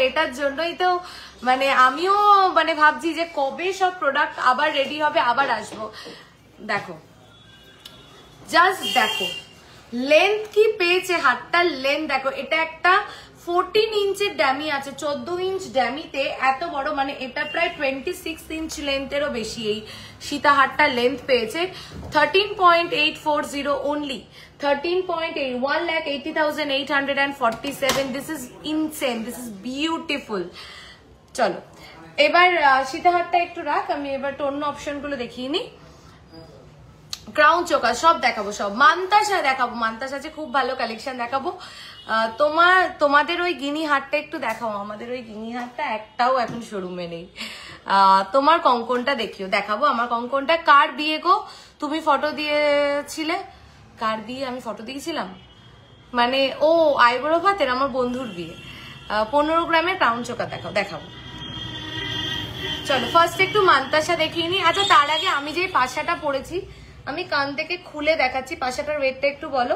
এটার জন্যই তো মানে আমিও মানে ভাবছি যে কবে সব প্রোডাক্ট আবার রেডি হবে, আবার আসবো। দেখো জাস্ট দেখো লেন্থ কি পেয়েছে, হাতটার লেন্থ দেখো, এটা একটা 14 ইঞ্চের ড্যামি আছে, 14 ইঞ্চ ড্যামিতে এত বড়, মানে এটা প্রায় 26 ইঞ্চ লেন্থেরও বেশি এই সীতাহারটা লেন্থ পেয়েছে। 13.840 only, 13.8, 1,80,847। This is insane, this is beautiful. চলো এবার সীতাহারটা একটু রাখ, আমি এবার অন্য অপশন গুলো দেখিয়ে নি। ক্রাউন চোকা সব দেখাবো, সব মান্তাসা দেখাবো, মান্তাসা আছে খুব ভালো কালেকশন দেখাবো। তোমাদের ওই গিনি হারটা একটু দেখাও, আমাদের ওই গিনি হারটা একটাও এখন শোরুমে নেই। তোমার কঙ্কনটা দেখাবো, আমার কঙ্কনটা কার বিয়ে গো, তুমি ফটো দিয়েছিলে, কার বিয়ে আমি ফটো দিয়েছিলাম, মানে ও আইবুড়ো ভাতের আমার বন্ধুর বিয়ে। 15 গ্রামের ক্রাউন চোকা দেখাবো। চলো ফার্স্ট একটু মান্তাসা দেখিয়ে নি। আচ্ছা তার আগে আমি যে পাশাটা পরেছি আমি কান থেকে খুলে দেখাচ্ছি, পাশাটার ওয়েটটা একটু বলো।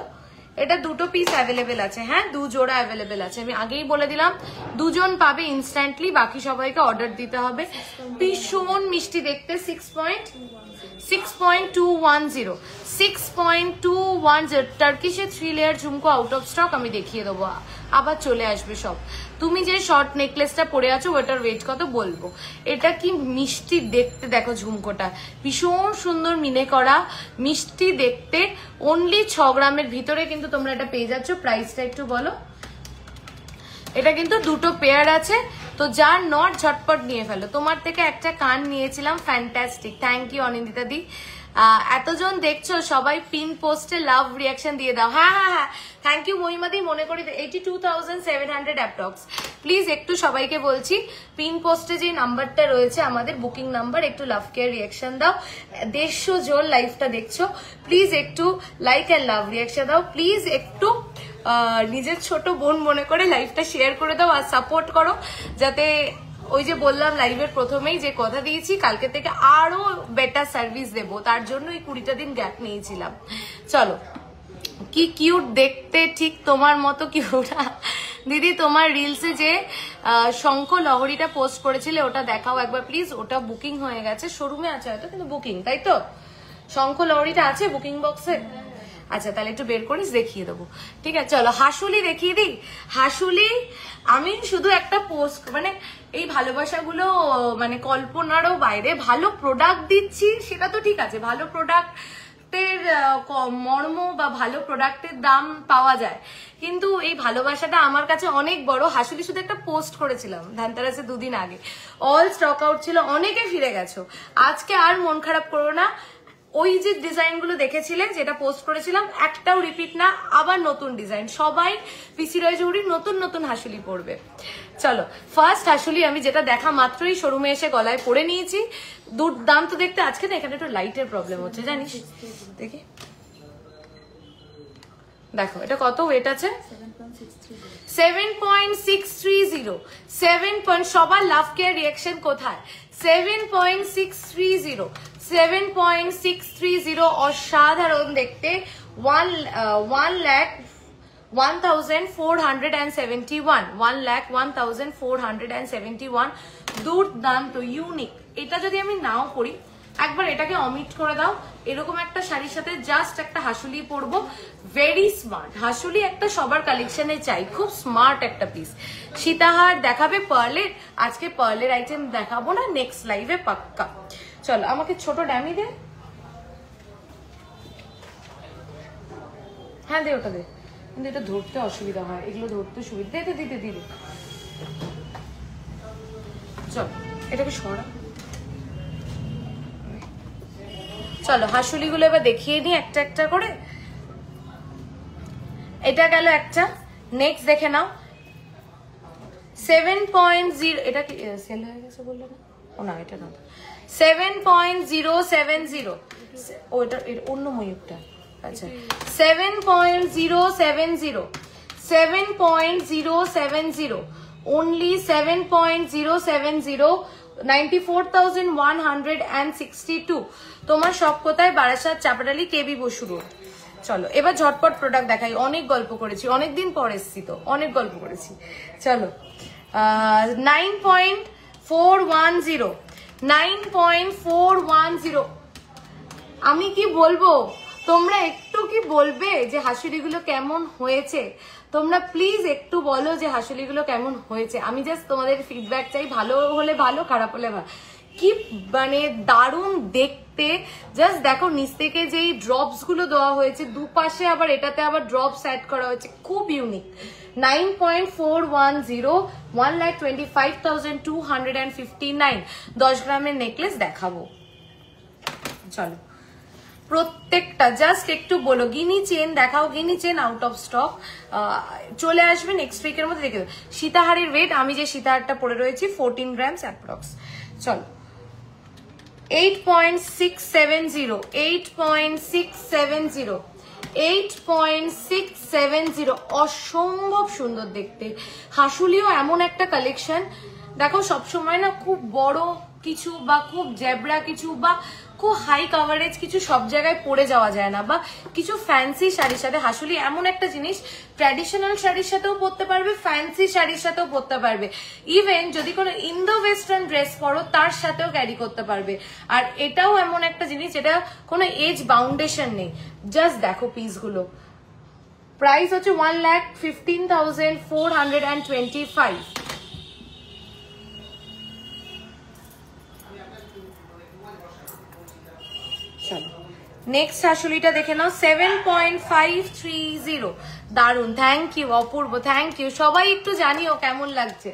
এটা দুটো পিস অ্যাভেলেবেল আছে, হ্যাঁ 2 জোড়া অ্যাভেলেবেল আছে, আমি আগেই বলে দিলাম, 2 জন পাবে ইনস্ট্যান্টলি, বাকি সবাইকে অর্ডার দিতে হবে। ভীষণ মিষ্টি দেখতে, 6.210 টার্কিশের 3 লেয়ার ঝুমকো আউট অফ স্টক, আমি দেখিয়ে দেবো, আবার চলে আসবে সব। তুমি যে শর্ট নেকলেসটা পরে আছো ওটার ওয়েট কত বলবো। এটা কি মিষ্টি দেখতে, দেখো ঝুমকোটা ভীষণ সুন্দর মিনে করা, মিষ্টি দেখতে, অনলি 6 গ্রামের ভিতরে কিন্তু তোমরা এটা পেয়ে যাচ্ছ। প্রাইসটা একটু বলো। এটা কিন্তু দুটো পেয়ার আছে, তো যার নট ঝটপট নিয়ে ফেলো। তোমার থেকে একটা কান নিয়েছিলাম, ফ্যান্টাস্টিক, থ্যাংক ইউ অনিন্দিতা দি। এতজন দেখছো সবাই পিন পোস্টে লাভ রিয়াকশন দিয়ে দাও। হ্যাঁ হ্যাঁ হ্যাঁ, থ্যাংক ইউ মহিমাদি, মনে করি 82,700 অ্যাপ্রক্স। প্লিজ একটু সবাইকে বলছি, পিন পোস্টে যে নাম্বারটা রয়েছে আমাদের বুকিং নাম্বার, একটু লাভ কেয়ার রিয়াকশন দাও। 150 জন লাইভটা দেখছো, প্লিজ একটু লাইক অ্যান্ড লাভ রিয়াকশন দাও। প্লিজ একটু নিজের ছোট বোন মনে করে লাইভটা শেয়ার করে দাও আর সাপোর্ট করো, যাতে ওই যে বললাম লাইভের প্রথমেই যে কথা দিয়েছি কালকে থেকে আরো বেটার সার্ভিস দেবো, তার জন্য এই 20টা দিন গ্যাপ নিয়েছিলাম। চলো কি কিউট দেখতে, ঠিক তোমার মতো কিউট। দিদি তোমার রিলসে যে শঙ্খ লহরীটা পোস্ট করেছিলে ওটা দেখাও একবার প্লিজ। ওটা বুকিং হয়ে গেছে, শোরুমে আছে হয়তো, কিন্তু বুকিং, তাই তো? শঙ্খ লহরীটা আছে বুকিং বক্সে। আচ্ছা তাহলে একটু বের করিস, দেখিয়ে দেবো। ঠিক আছে চলো হাসুলি দেখিয়ে দিই। হাসুলি আমি শুধু একটা পোস্ট মানে এই ভালোবাসাগুলো মানে কল্পনারও বাইরে, ভালো প্রোডাক্ট দিচ্ছি সেটা তো ঠিক আছে, ভালো প্রোডাক্টের মর্ম বা ভালো প্রোডাক্টের দাম পাওয়া যায়, কিন্তু এই ভালোবাসাটা আমার কাছে অনেক বড়। হাসুলি শুধু একটা পোস্ট করেছিলাম ধানতেরাসে 2 দিন আগে, অল স্টক আউট ছিল, অনেকে ফিরে গেছো। আজকে আর মন খারাপ করো না, ওই যে ডিজাইন গুলো দেখেছিলে যেটা পোস্ট করেছিলাম একটাও রিপিট না, আবার নতুন ডিজাইন, সবাই পিসি রয় জৌহরির নতুন নতুন হাসুলি পরবে। চলো ফার্স্ট হাসুলি আমি যেটা দেখা মাত্রই শোরুমে এসে গলায় পরে নিয়েছি, দুর্দান্ত দেখতে। আজকে না এখানে একটু লাইটের প্রবলেম হচ্ছে জানিস, দেখি দেখো এটা কত ওয়েট আছে, 7.630, 7 সবার লাভ কেয়ার রিঅ্যাকশন কোথায়, 7.630, 7.630 অসাধারণ দেখতে, 1,01,471 দুর্দান্ত ইউনিক। এটা যদি আমি নাও করি, একবার এটাকে অমিট করে দাও, এরকম একটা শাড়ির সাথে জাস্ট একটা হাসুলি পরবো, ভেরি স্মার্ট হাসুলি একটা সবার কালেকশনে চাই, খুব স্মার্ট একটা পিস। সীতাহার দেখাবে পার্লের, আজকে পার্লের আইটেম দেখাবো না, নেক্সট লাইভে পাক্কা। চলো আমাকে ছোট ড্যামি দে, হ্যাঁ দে ওটা দে, কিন্তু এটা ধরতে অসুবিধা হয়, এগুলো ধরতে সুবিধা, দিতে দিতে দিতে। চলো এটাকে সরা, চলো হাসুলিগুলো এবার দেখিয়ে নিই একটা একটা করে। এটা গেল একটা, নেক্সট দেখে নাও 7.0, এটা কি সেল হয়ে গেছে বললো না, ও না এটা না, 7.070, ও এটা অন্য ময়ূরটা, আচ্ছা 7.070, only 7.070, 94,162। তোমার সব কোথায়, বারাসাত, চাপাডালি, কেবি বসু রোড। চলো এবার ঝটপট প্রোডাক্ট দেখাই, অনেক গল্প করেছি, অনেকদিন পর এসছি তো অনেক গল্প করেছি। চলো 9.410, 9.410, আমি কি বলবো, তোমরা একটু কি বলবে যে হাসুলিগুলো কেমন হয়েছে, তোমরা প্লিজ একটু বলো যে হাসুলিগুলো কেমন হয়েছে, আমি জাস্ট তোমাদের ফিডব্যাক চাই, ভালো হলে ভালো, খারাপ হলে ভালো। কি মানে দারুণ দেখতে, জাস্ট দেখো নিচ থেকে যেই ড্রপস গুলো দেওয়া হয়েছে, দুপাশে আবার এটাতে আবার ড্রপস অ্যাড করা হয়েছে, খুব ইউনিক। 9.410, 1,25,259, 10 গ্রামের নেকলেস দেখাবো। চলো প্রত্যেকটা জাস্ট একটু বলো, গিনি চেন দেখাও, গিনি চেন আউট অফ স্টক, চলে আসবে নেক্সট উইকের মধ্যে, দেখে সীতাহারের ওয়েট, আমি যে সীতাহারটা পরে রয়েছি 14 গ্রামস অ্যাপ্রক্স। চলো 8.670, 8.670, 8.670, অসম্ভব সুন্দর দেখতে। হাসুলিও এমন একটা কালেকশন, দেখো সবসময় না খুব বড় কিছু বা খুব জেব্রা কিছু বা খুব হাই কাভারেজ কিছু সব জায়গায় পরে যাওয়া যায় না, বা কিছু ফ্যান্সি শাড়ির সাথে হাসুলি এমন একটা জিনিস, ট্র্যাডিশনাল শাড়ির সাথেও পরতে পারবে, ফ্যান্সি শাড়ির সাথেও পরতে পারবে, ইভেন যদি কোনো ইন্দো ওয়েস্টার্ন ড্রেস পরো তার সাথেও ক্যারি করতে পারবে। আর এটাও এমন একটা জিনিস যেটা কোনো এজ বাউন্ডেশন নেই। জাস্ট দেখো পিসগুলো, প্রাইস হচ্ছে 1,15,425। চলো নেক্সট হাসুলিটা দেখে নাও, 7.530, দারুন, thank you Apurba, thank you, সবাই একটু জানিও কেমন লাগছে।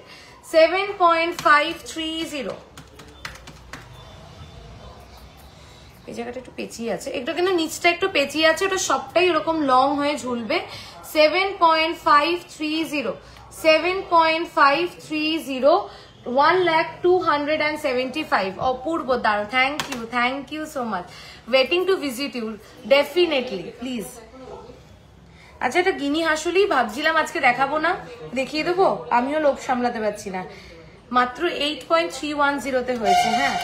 7.530, এই জায়গাটা একটু পেঁচিয়ে আছে, একটু কিন্তু নিচটা একটু পেঁচিয়ে আছে, ওটা সবটাই এরকম লং হয়ে ঝুলবে। 7.530, 7.530, 1,02,75, অপূর্ব, দারুন, thank you so much, waiting to visit you definitely please. আচ্ছা এটা গিনি হাসুলি ভাবছিলাম আজকে দেখাবো না, দেখিয়ে দেবো, আমিও লোভ সামলাতে পারছি না। মাত্র 8.310 হয়েছে, হ্যাঁ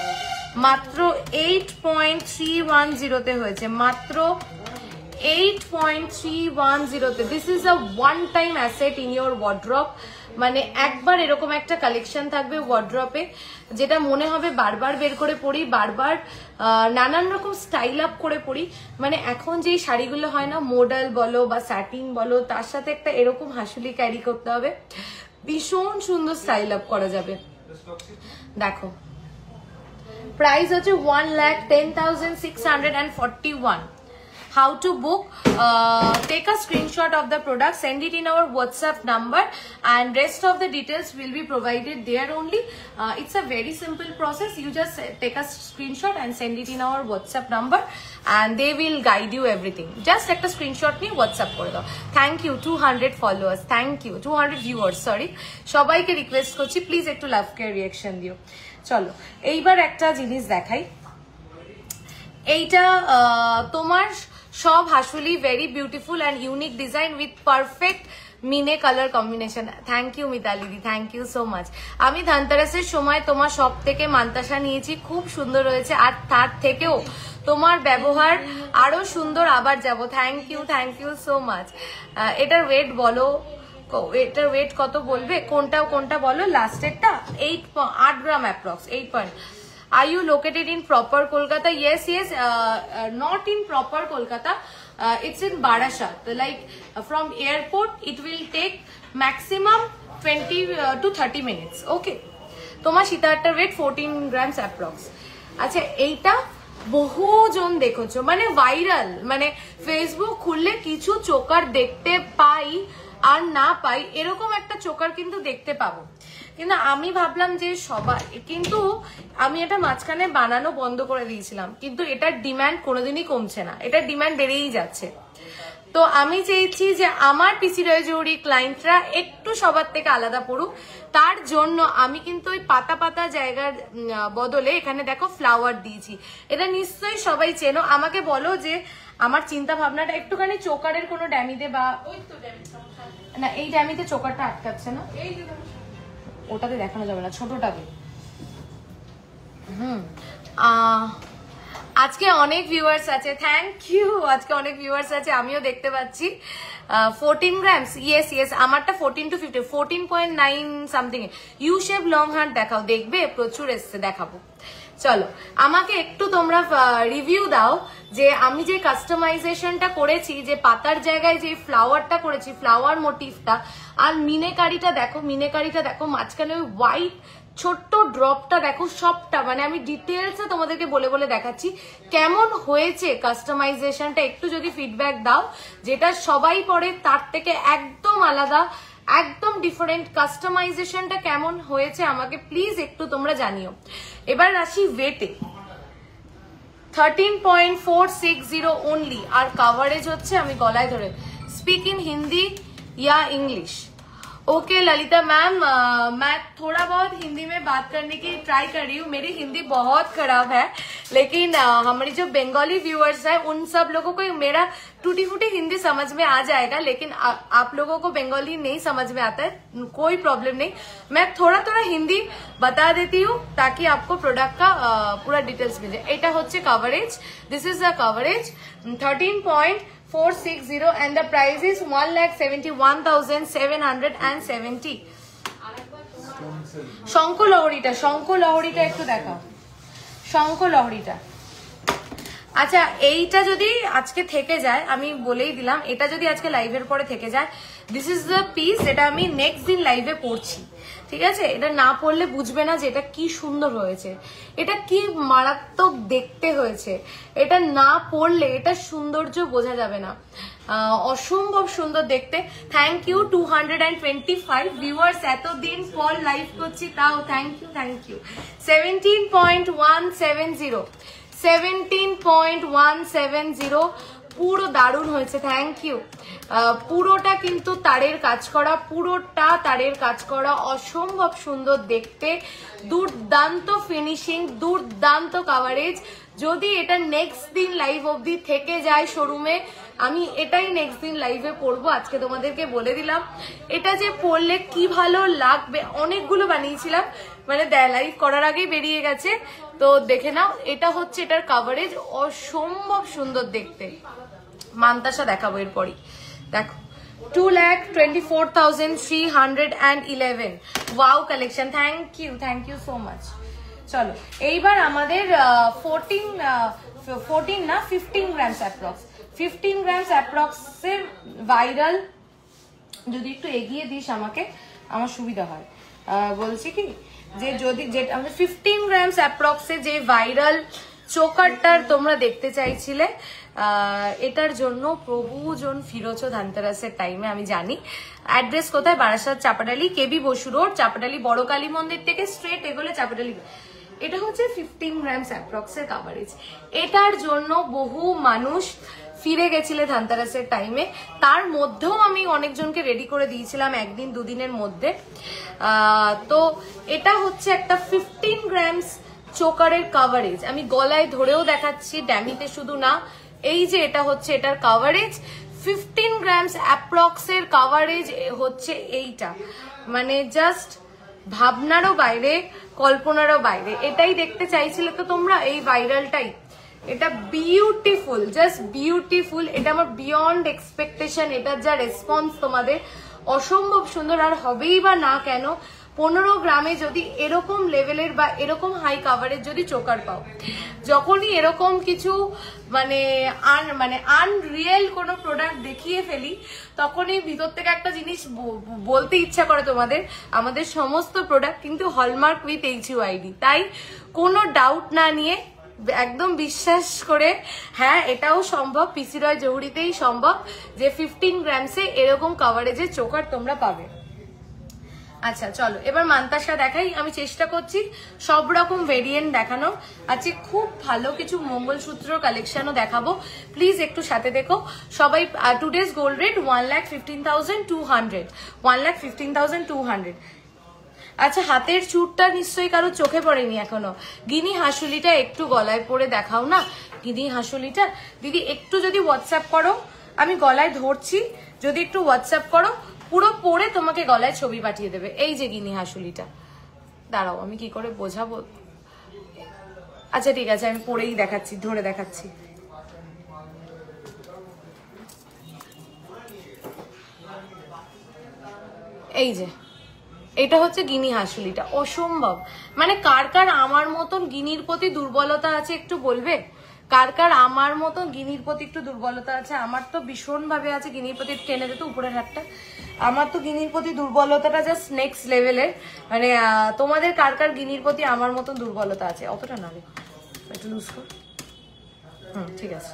মাত্র 8.310 হয়েছে, মাত্র 8.310। This is a one time asset in your wardrobe, মানে একবার এরকম একটা কালেকশন থাকবে ওয়ার্ড্রপে, যেটা মনে হবে বারবার বের করে পরি, বারবার নানান রকম স্টাইল আপ করে পরি। মানে এখন যেই শাড়িগুলো হয় না, মডেল বলো বা স্যাটিন বলো, তার সাথে একটা এরকম হাসুলি ক্যারি করতে হবে, ভীষণ সুন্দর স্টাইল আপ করা যাবে। দেখো প্রাইস হচ্ছে 1,10,641। How to book? Take a screenshot of the product, send it in our WhatsApp number, and rest of the details will be provided there only. It's a very simple process. You just take a screenshot and send it in our WhatsApp number, and they will guide you everything. Just take a screenshot niye WhatsApp kore dao. Thank you 200 followers, thank you 200 viewers, sorry সবাইকে request করছি please একটু লাভ কে reaction দিও। চলো এইবার একটা জিনিস দেখাই, এইটা তোমার সব হাসুলি, very beautiful and unique design with perfect meena colour combination. Thank you মিতালিদি, থ্যাংক ইউ সো মাচ। আমি ধনতেরাসের সময় তোমার সব থেকে মান্তাসা নিয়েছি, খুব সুন্দর হয়েছে, আর তার থেকেও তোমার ব্যবহার আরো সুন্দর, আবার যাব। Thank you so much. এটার ওয়েট বলো, এটার ওয়েট কত বলবে, কোনটা বলো, লাস্টেরটা 8 gram approx, 8 Are you located in proper Kolkata? Yes, not in proper Kolkata. It's in Barashat. Like from airport, it will take maximum 20 to 30 minutes. Okay. তোমার সীতাহারটার wait 14 grams approx. আচ্ছা এইটা বহুজন দেখেছো, মানে ভাইরাল, মানে ফেসবুক খুললে কিছু choker দেখতে পাই আর না পাই, এরকম একটা চোকার কিন্তু দেখতে পাবো। কিন্তু আমি ভাবলাম যে সবাই, কিন্তু আমি এটা মাঝখানে বানানো বন্ধ করে দিয়েছিলাম, কিন্তু এটার ডিমান্ড কোনোদিনই কমছে না, এটার ডিমান্ড বেড়েই যাচ্ছে। তো আমি চেয়েছি যে আমার পিসি রয়জৌরি ক্লায়েন্টরা একটু সবার থেকে আলাদা পড়ুক, তার জন্য আমি কিন্তু ওই পাতা পাতা জায়গার বদলে এখানে দেখো ফ্লাওয়ার দিয়েছি। এটা নিশ্চয়ই সবাই চেনো। আমাকে বলো যে আমার চিন্তা ভাবনাটা একটুখানি চোকারের কোনো ড্যামিতে বা না, এই ড্যামিতে চোকারটা আটকাচ্ছে না, ওটাতে দেখানো যাবে না, ছোটটাতে। আজকে অনেক ভিউয়ার্স আছে, থ্যাংক ইউ। আজকে অনেক ভিউয়ার্স আছে, আমিও দেখতে পাচ্ছি। 14 গ্রামস, ইয়েস আমারটা 14 to 15, 14.9 something. You shape long hunt দেখাও, দেখবে প্রচুর এসছে, দেখাবো। চলো আমাকে একটু তোমরা রিভিউ দাও যে আমি যে কাস্টমাইজেশনটা করেছি, যে পাতার জায়গায় যে ফ্লাওয়ারটা করেছি, ফ্লাওয়ার মোটিভটা, আর মিনেকারিটা দেখো, মাঝখানে ওই হোয়াইট ছোট্ট ড্রপটা দেখো, সবটা মানে আমি ডিটেলসে তোমাদেরকে বলে বলে দেখাচ্ছি কেমন হয়েছে কাস্টমাইজেশনটা। একটু যদি ফিডব্যাক দাও, যেটা সবাই পরে তার থেকে একদম আলাদা, একদম ডিফারেন্ট, কাস্টমাইজেশনটা কেমন হয়েছে আমাকে প্লিজ একটু তোমরা জানিও। এবার আসি ওয়েটে, 13.460 অনলি, আর কাভারেজ হচ্ছে, আমি গলায় ধরে, স্পিক ইন হিন্দি या इंग्लिश। ओके ललिता मैम, मैं थोड़ा बहुत हिंदी में बात करने की ट्राई कर रही हूँ। मेरी हिंदी बहुत खराब है, लेकिन हमारी जो बंगाली व्यूअर्स है उन सब लोगों को मेरा टूटी फूटी हिंदी समझ में आ जाएगा, लेकिन आप लोगों को बंगाली नहीं समझ में आता है, कोई प्रॉब्लम नहीं। मैं थोड़ा थोड़ा हिंदी बता देती हूँ ताकि आपको प्रोडक्ट का पूरा डिटेल्स मिले। এটা হচ্ছে coverage, this is the coverage 13.460 and the price is 1,71,770। শঙ্কলহরিটা একটু দেখাও, শঙ্কলহরিটা। আচ্ছা এইটা যদি আজকে থেকে যায়, আমি বলেই দিলাম, এটা যদি আজকে লাইভের পরে থেকে যায়, দিস ইজ দ্য পিস, এটা আমি নেক্সট দিন লাইভে পড়ছি, ঠিক আছে? এটা না পড়লে বুঝবে না যে এটা কি সুন্দর হয়েছে, এটা কি মারাত্মক দেখতে হয়েছে। এটা না পড়লে এটা সৌন্দর্য বোঝা যাবে না, অসম্ভব সুন্দর দেখতে। থ্যাংক ইউ 225 ভিউয়ার্স, এতদিন পর লাইভ করছি তাও থ্যাংক ইউ। 17.170 পুরো দারুণ হয়েছে, থ্যাংক ইউ। পুরোটা কিন্তু তারের কাজ করা, পুরোটা তারের কাজ করা, অসম্ভব সুন্দর দেখতে, দুর্দান্ত ফিনিশিং, দুর্দান্ত কাভারেজ। যদি এটা নেক্সট দিন লাইভ অবধি থেকে যায় শোরুমে, আমি এটাই নেক্সট দিন লাইভে পরবো, আজকে তোমাদেরকে বলে দিলাম। এটা যে পরলে কি ভালো লাগবে, অনেকগুলো বানিয়েছিলাম, মানে লাইভ করার আগেই বেরিয়ে গেছে, তো দেখে নাও। এটা হচ্ছে এটার কাভারেজ, অসম্ভব সুন্দর দেখতে। মান্তাসা দেখাবো এরপরই, দেখো 2,24,311 wow collection, thank you so much. চলো এইবার আমাদের 15 গ্রামস অ্যাপ্রক্স, 15 গ্রামস অ্যাপ্রক্সের ভাইরাল, যদি একটু এগিয়ে দিস আমাকে আমার সুবিধা হয়। বলছি কি যে যদি যেটা আমাদের 15 গ্রামস অ্যাপ্রক্সে যে ভাইরাল চোকারটার তোমরা দেখতে চাইছিলে, এটার জন্য প্রভুজন ফিরোছো ধানতেরাসের টাইমে, আমি জানি। অ্যাড্রেস কোথায়? বারাসাত চাপাডালি, কেবি বসু রোড, চাপাডালি বড় কালী মন্দির থেকে স্ট্রেট এগোলে চাপাডালি। এটা হচ্ছে 15 গ্রামস অ্যাপ্রক্সের কাভারেজ। এটার জন্য বহু মানুষ ফিরে গেছিলে ধানতেরাসের টাইমে, তার মধ্যেও আমি অনেকজনকে রেডি করে দিয়েছিলাম একদিন দুদিনের মধ্যে। তো এটা হচ্ছে একটা 15 গ্রামস চোকারের কাভারেজ, আমি গলায় ধরেও দেখাচ্ছি, ড্যামিতে শুধু না। এই যে এটা হচ্ছে এটার কাভারেজ 15 গ্রামস অ্যাপ্রক্সের কাভারেজ হচ্ছে এইটা, মানে জাস্ট ভাবনারও বাইরে, কল্পনারও বাইরে। এটাই দেখতে চাইছিলে তো তোমরা, এই ভাইরালটাই। এটা বিউটিফুল, জাস্ট বিউটিফুল। এটা আমার বিয়ন্ড এক্সপেকটেশন। এটার যা রেসপন্স তোমাদের অসম্ভব সুন্দর, আর হবেই বা না কেন। 15 গ্রামে যদি এরকম লেভেলের বা এরকম হাই কাভারেজ যদি চোকার পাও, যখনই এরকম কিছু মানে আনরিয়েল কোনো প্রোডাক্ট দেখিয়ে ফেলি, তখনই ভিতর থেকে একটা জিনিস বলতে ইচ্ছা করে তোমাদের, আমাদের সমস্ত প্রোডাক্ট কিন্তু হলমার্ক উইথ HUID। তাই কোনো ডাউট না নিয়ে একদম বিশ্বাস করে, হ্যাঁ এটাও সম্ভব, পিসি রয় জহুরিতেই সম্ভব যে 15 গ্রামসে এরকম কাভারেজের চোকার তোমরা পাবে। আচ্ছা চলো এবার মান্তাসা দেখাই। আমি চেষ্টা করছি সব রকম ভেরিয়েন্ট দেখানো। আজকে খুব ভালো কিছু মঙ্গলসূত্র কালেকশনও দেখাবো, প্লিজ একটু সাথে দেখো সবাই। Today's gold rate 1,15,200, 1,15,200। আচ্ছা হাতের চুরটা নিশ্চয়ই কারো চোখে পড়েনি এখনো। গিনি হাসুলিটা একটু গলায় পরে দেখাও না, গিনি হাসুলিটা। দিদি একটু যদি হোয়াটসঅ্যাপ করো, আমি গলায় ধরছি, যদি একটু হোয়াটসঅ্যাপ করো, পুরো পরে তোমাকে গলায় ছবি পাঠিয়ে দেবে। এই যে গিনি হাসুলিটা, দাঁড়াও আমি কি করে বোঝাবো। আচ্ছা ঠিক আছে, আমি পরেই দেখাচ্ছি, ধরে দেখাচ্ছি। এই যে এটা হচ্ছে গিনি হাসুলিটা, অসম্ভব। মানে কার কার আমার মতন গিনির প্রতি দুর্বলতা আছে একটু বলবে? কার কার আমার মতন গিনির প্রতি একটু দুর্বলতা আছে? আমার তো ভীষণ ভাবে আছে গিনির প্রতি। টেনে দিত উপরের হাতটা। আমার তো গিনির প্রতি দুর্বলতাটা জাস্ট নেক্সট লেভেলের। মানে তোমাদের কার কার গিনির প্রতি আমার মতন দুর্বলতা আছে? অতটা না রে, একটু লুজ কর। ঠিক আছে।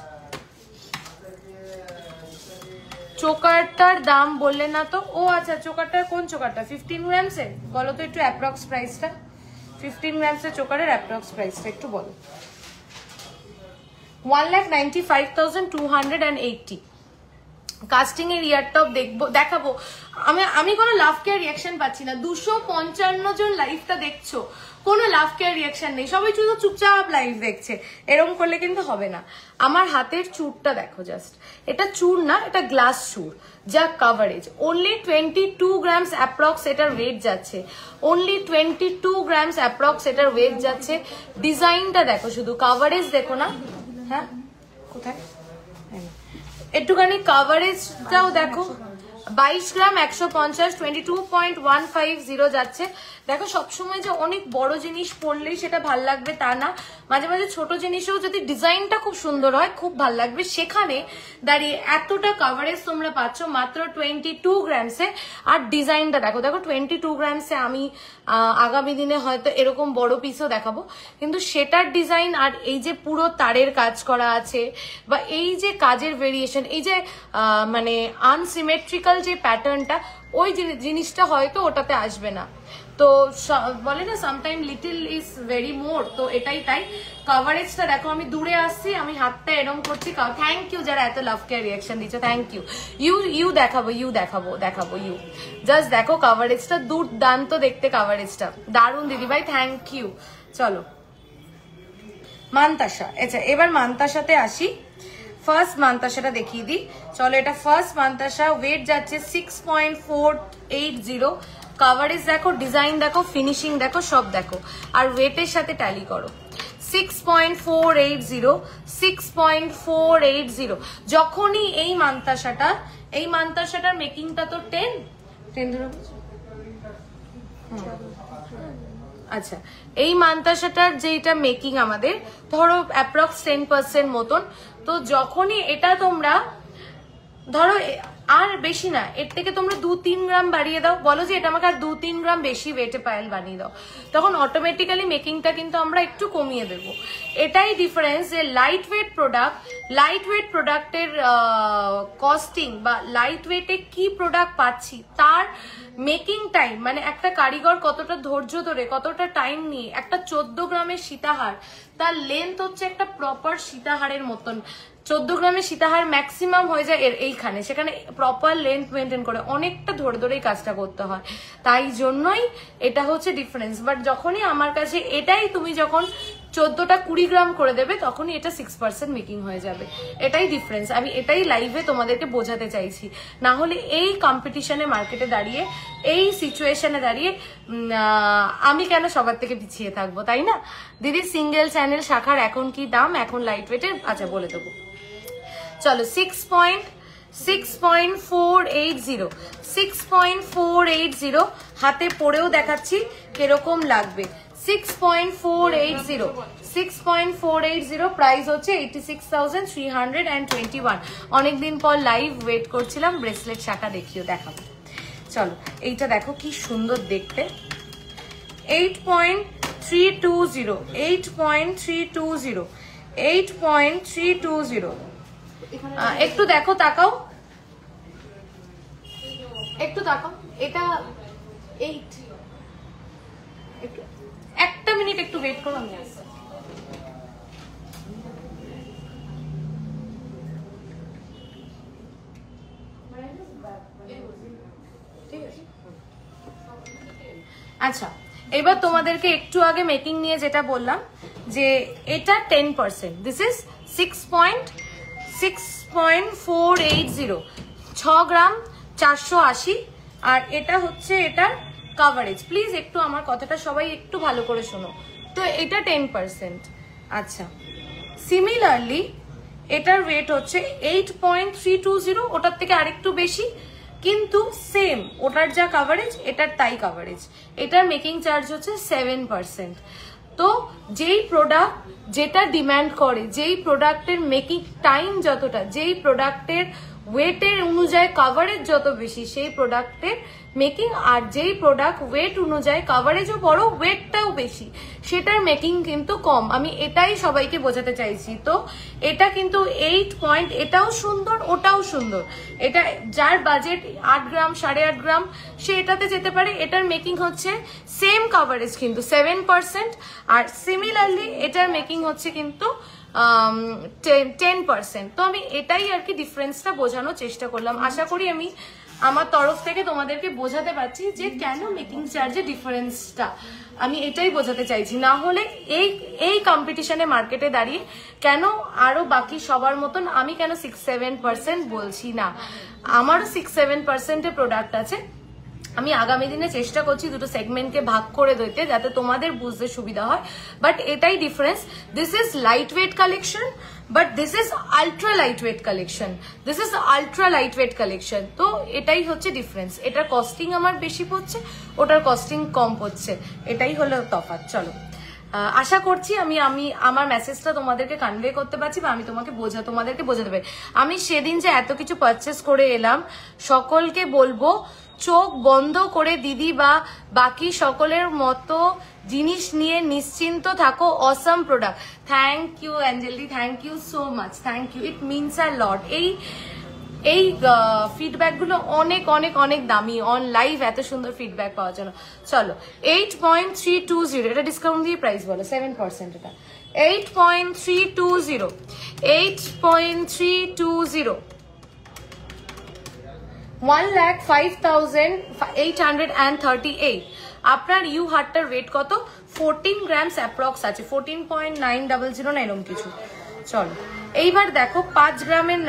চোকারটার দাম বললে না তো? ও আচ্ছা, চোকারটার কোন চোকারটা? 15 গ্রামসের বলো তো একটু অ্যাপ্রক্স প্রাইসটা। 15 গ্রামসের চোকারের অ্যাপ্রক্স প্রাইসটা একটু বলো। 1,95,280। কাস্টিং এর ইয়ারটপ দেখাবো। আমি কোনো লাভ কেয়ার রিয়াকশন পাচ্ছি না। 255 জন লাইভটা দেখছো, কোনো লাভ কেয়ার রিয়াকশন নেই, সবাই শুধু চুপচাপ লাইভ দেখছে। এরকম করলে কিন্তু হবে না। আমার হাতের চুরটা দেখো জাস্ট, এটা চুর না, এটা গ্লাস চুর। যা কাভারেজ, অনলি 22 গ্রামস অ্যাপ্রক্স এটার ওয়েট যাচ্ছে, অনলি 22 গ্রামস অ্যাপ্রক্স এটার ওয়েট যাচ্ছে। ডিজাইনটা দেখো শুধু, কাভারেজ দেখো না। হ্যাঁ কোথায়? একটুখানি কাভারেজটাও দেখো। 22 গ্রাম 150, 22.150 যাচ্ছে। দেখো সবসময় যে অনেক বড় জিনিস পড়লেই সেটা ভাল লাগবে তা না, মাঝে মাঝে ছোট জিনিসেও যদি ডিজাইনটা খুব সুন্দর হয় খুব ভাল লাগবে। সেখানে দাঁড়িয়ে এতটা কাভারেজ তোমরা পাচ্ছ মাত্র 22 গ্রামসে। আর ডিজাইনটা দেখো, দেখো 22 গ্রামসে আমি আগামী দিনে হয়তো এরকম বড় পিসও দেখাবো, কিন্তু সেটার ডিজাইন আর এই যে পুরো তারের কাজ করা আছে, বা এই যে কাজের ভেরিয়েশন, এই যে মানে আনসিমেট্রিক্যাল যে প্যাটার্নটা, ওই জিনিসটা হয়তো ওটাতে আসবে না। তো বলে না সামটাইম লিটল ইজ ভেরি মোর, তো এটাই তাই। কাভারেজটা দেখো, আমি দূরে আসছি, আমি হাতটা এরম করছি। থ্যাংক ইউ যারা এত লাভ কেয়ার রিয়াকশন দিচ্ছ, থ্যাংক ইউ। ইউ দেখাবো, দেখাবো ইউ। জাস্ট দেখো কাভারেজটা, দুর্দান্ত দেখতে কাভারেজটা, দারুণ দিদিভাই, থ্যাংক ইউ। চলো মান্তাসা। আচ্ছা এবার মান্তাসাতে আসি। ফার্স্ট মান্তাসাটা দেখিয়ে দিই চলো। এটা ফার্স্ট মান্তাসা, ওয়েট যাচ্ছে 6.480। কাভারেজ দেখো, ডিজাইন দেখো, ফিনিশিং দেখো, সব দেখো, আর ওয়েটের সাথে ট্যালি করো। 6.480, 6.480। যখনই এই মান্তাসাটার মেকিংটা তো 10 ধরো, আচ্ছা এই মান্তাসাটার যেটা মেকিং আমাদের ধরো অ্যাপ্রক্স 10% মতন। তো যখনই এটা তোমরা ধরো আর বেশি না, এর থেকে তোমরা 2-3 গ্রাম বাড়িয়ে দাও, বলো যে এটা আমাকে আর 2-3 গ্রাম বেশি ওয়েটে পায়েল বানিয়ে দাও, তখন অটোমেটিক্যালি মেকিংটা কিন্তু আমরা একটু কমিয়ে দেব। এটাই ডিফারেন্স যে লাইট ওয়েট প্রোডাক্টের কস্টিং বা লাইট ওয়েটে কি প্রোডাক্ট পাচ্ছি তার মেকিং টাইম, মানে একটা কারিগর কতটা ধৈর্য ধরে কতটা টাইম নিয়ে একটা 14 গ্রামের সীতাহার, তার লেন্থ হচ্ছে একটা প্রপার সীতাহারের মতন। 14 গ্রামের সীতাহার ম্যাক্সিমাম হয়ে যায় এইখানে, সেখানে প্রপার লেন্থ মেনটেন করে অনেকটা ধরে ধরেই কাজটা করতে হয়, তাই জন্যই এটা হচ্ছে ডিফারেন্স। বাট যখনই আমার কাছে এটাই তুমি যখন 14টা 20 গ্রাম করে দেবে তখনই এটা 6% মেকিং হয়ে যাবে, এটাই ডিফারেন্স। আমি এটাই লাইভে তোমাদেরকে বোঝাতে চাইছি, না হলে এই কম্পিটিশনে মার্কেটে দাঁড়িয়ে এই সিচুয়েশনে দাঁড়িয়ে আমি কেন সবার থেকে পিছিয়ে থাকবো, তাই না? দিদি সিঙ্গেল চ্যানেল শাখার এখন কি দাম এখন লাইট ওয়েটের? আচ্ছা বলে দেবো, চলো 6.480 হাতে পরেও দেখাচ্ছি কিরকম লাগবে। 6.480 প্রাইস হচ্ছে 86,321। অনেকদিন পর লাইভ ওয়েট করছিলাম, ব্রেসলেট শাখা দেখাবো। চলো এইটা দেখো কি সুন্দর দেখতে, 8.320 একটু দেখো, তাকাও একটু তাকাও, এটা 8, একটা মিনিট একটু ওয়েট করো, আমি আসছি। আচ্ছা এবার তোমাদেরকে একটু আগে মেকিং নিয়ে যেটা বললাম যে এটা 10%, দিস ইজ 6.480, 6 গ্রাম 480, আর এটা হচ্ছে এটার কাভারেজ। প্লিজ একটু আমার কথাটা সবাই একটু ভালো করে শোনো। তো এটা 10%। আচ্ছা সিমিলারলি এটার ওয়েট হচ্ছে 8.320, ওটার থেকে আরেকটু বেশি, কিন্তু সেম ওটার যা কাভারেজ এটার তাই কাভারেজ। এটার মেকিং চার্জ হচ্ছে 7%। তো যেই প্রোডাক্ট যেটা ডিমান্ড করে, যেই প্রোডাক্টের মেকিং টাইম যতটা, যেই প্রোডাক্টের ওয়েটের অনুযায়ী কাভারেজ যত বেশি সেই প্রোডাক্টের মেকিং, আর যেই প্রোডাক্ট ওয়েট অনুযায়ী কাভারেজও বড় ওয়েটটাও বেশি সেটার মেকিং কিন্তু কম। আমি এটাই সবাইকে বোঝাতে চাইছি। তো এটা কিন্তু 8 পয়েন্ট, এটাও সুন্দর ওটাও সুন্দর। এটা যার বাজেট 8 গ্রাম 8.5 গ্রাম সে এটাতে যেতে পারে। এটার মেকিং হচ্ছে সেম কাভারেজ কিন্তু 7%, আর সিমিলারলি এটার মেকিং হচ্ছে কিন্তু 10%। তো আমি এটাই আর কি ডিফারেন্সটা বোঝানোর চেষ্টা করলাম। আশা করি আমি আমার তরফ থেকে তোমাদেরকে বোঝাতে পারছি যে কেন মেকিং চার্জে ডিফারেন্সটা, আমি এটাই বোঝাতে চাইছি। না হলে এই কম্পিটিশনে মার্কেটে দাঁড়িয়ে কেন আরো বাকি সবার মতন আমি কেন 6-7% বলছি না, আমারও 6-7% প্রোডাক্ট আছে। আমি আগামী দিনে চেষ্টা করছি দুটো সেগমেন্টকে ভাগ করে দিতে যাতে তোমাদের বুঝতে সুবিধা হয়। বাট এটাই difference, this is light weight collection, but this is ultra light weight collection, this is ultra light weight collection. তো এটাই হচ্ছে ডিফারেন্স। এটার কস্টিং আমার বেশি পড়ছে, ওটার কস্টিং কম পড়ছে, এটাই হলো তফাৎ। চলো আশা করছি আমি আমার মেসেজটা তোমাদেরকে কনভে করতে পারছি বা আমি তোমাদেরকে বোঝাতে পারি। আমি সেদিন যে এত কিছু পারচেস করে এলাম, সকলকে বলবো চোখ বন্ধ করে দিদি বা বাকি সকলের মতো জিনিস নিয়ে নিশ্চিন্ত থাকো। Awesome product. Thank you Anjali, thank you so much, thank you, it means a lot. এই ফিডব্যাক গুলো অনেক অনেক অনেক দামি, অন লাইভ এত সুন্দর ফিডব্যাক পাওয়ার জন্য। চলো 8.320, এটা ডিসকাউন্ট দিয়ে প্রাইস বলো 7%, এটা 8.320, 8.320, 1,05,838। আপনার ইউ হারটার ওয়েট কত? 14 গ্রামস অ্যাপ্রক্স আছে, 14.900 না এরকম কিছু। চলো এইবার দেখো 5 গ্রামের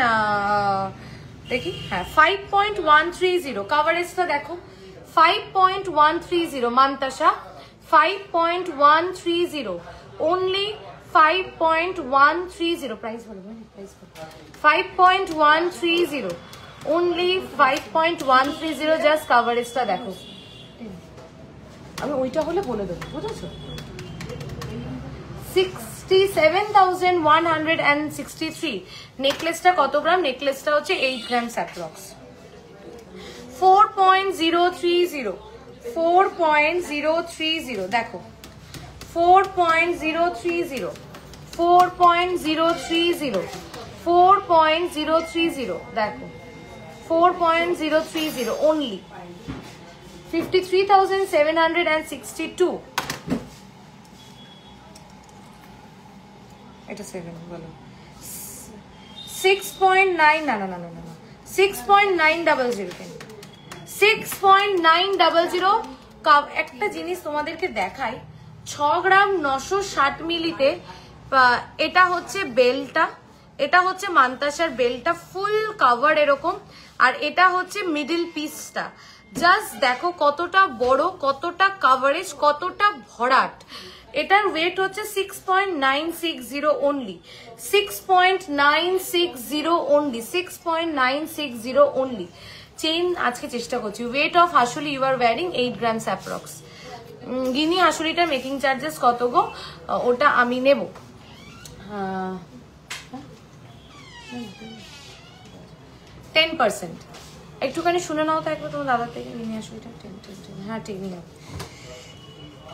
দেখি, হ্যাঁ 5.130 কাভারেজটা দেখো, 5.130 মান্তাসা, 5.130 only 5.130 প্রাইস বলো, প্রাইস বলো। 5.130 only 5.130 জাস্ট কভারেজটা দেখো। আমি ওইটা হলে বলে দেবো, বুঝেছো? 67,163। নেকলেসটা কত গ্রাম? নেকলেসটা হচ্ছে 8 গ্রামস অ্যাপ্রক্স। 4.030 4.030 দেখো, 4.030 4.030 4.030 দেখো, 4.030 only 53,762। এটা 7 বলো। 6.9 না 6.900 6.900। একটা জিনিস তোমাদেরকে দেখাই, 6 গ্রাম 960 মিলিতে এটা হচ্ছে বেলটা, এটা হচ্ছে মান্তাসার বেলটা, ফুল কাভার এরকম, আর এটা হচ্ছে মিডল পিসটা। জাস্ট দেখো কতটা বড়, কতটা কাভারেজ, কতটা ভরাট। এটার ওয়েট হচ্ছে 6.960 only 6.960 only 6.960 only। চেইন আজকে চেষ্টা করছি। Weight of hasuli you are wearing 8 grams approx. Guinea হাসুলিটার মেকিং চার্জেস কত গো? ওটা আমি নেব 10%। একটুখানি শুনে নাও তো একবার তোমার দাদার থেকে। গিনি হাসুলিটা 10। হ্যাঁ ঠিক নিয়ে নাও।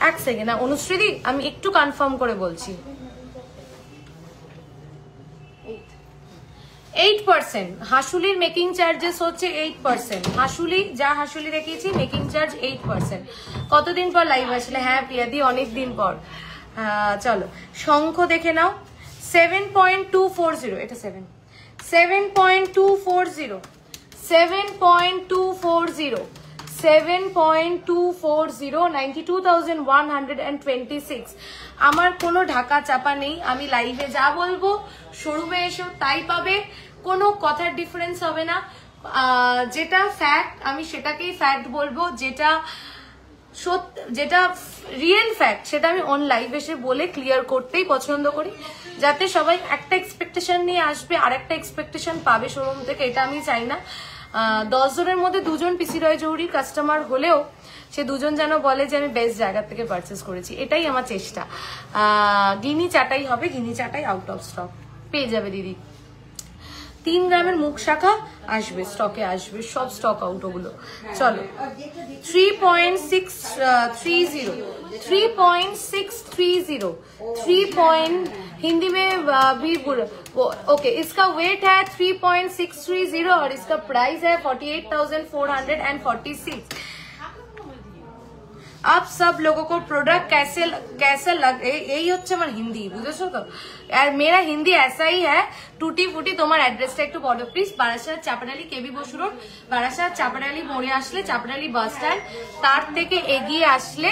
এক সেকেন্ড না অনুশ্রীদি, আমি একটু কনফার্ম করে বলছি। 8%। হাসুলির মেকিং চার্জেস হচ্ছে 8%। হাসুলি যা হাসুলি দেখিয়েছি মেকিং চার্জ 8%। কতদিন পর লাইভ আসলে? হ্যাঁ প্রিয়াদি অনেক দিন পর। চলো শঙ্খ দেখে নাও, 7.240। এটা 7.240 7.240 7.240 92,126। আমার কোনো ঢাকা চাপা নেই, আমি লাইভে যা বলবো শোরুমে এসো তাই পাবে, কোনো কথার ডিফারেন্স হবে না। যেটা ফ্যাক্ট আমি সেটাকেই ফ্যাক্ট বলবো, যেটা যেটা রিয়েল ফ্যাক্ট সেটা আমি অন লাইভ এসে বলে ক্লিয়ার করতেই পছন্দ করি, যাতে সবাই একটা এক্সপেকটেশন নিয়ে আসবে আর একটা এক্সপেকটেশন পাবে শোরুম থেকে, এটা আমি চাই না। 10 জনের মধ্যে 2 জন পিসি রয় জৌহরির কাস্টমার হলেও সে 2 জন যেন বলে যে আমি বেস্ট জায়গা থেকে পারচেস করেছি, এটাই আমার চেষ্টা। গিনি চাটাই হবে, গিনি চাটাই আউট অফ স্টক পেয়ে যাবে দিদি। 3 গ্রামের মুখ শাখা আসবে, স্টকে আসবে, সব স্টক আউট ওগুলো। চলো 3.630 3.630 3. हिंदी में भी ओके। इसका वेट है 3.630 और इसका प्राइस है 48,446। आप सब लोगों को प्रोडक्ट कैसा लग, यही হচ্ছে আমার হিন্দি, বুঝেছো তো? আর मेरा हिंदी ऐसा ही है टूटी फूटी। তোমার অ্যাড্রেসটা একটু বলো please. Barasat Chapadali KB Basu road, Barasat Chapadali মোড়ে আসলে চাপাডালি বাস স্ট্যান্ড, তার থেকে এগিয়ে আসলে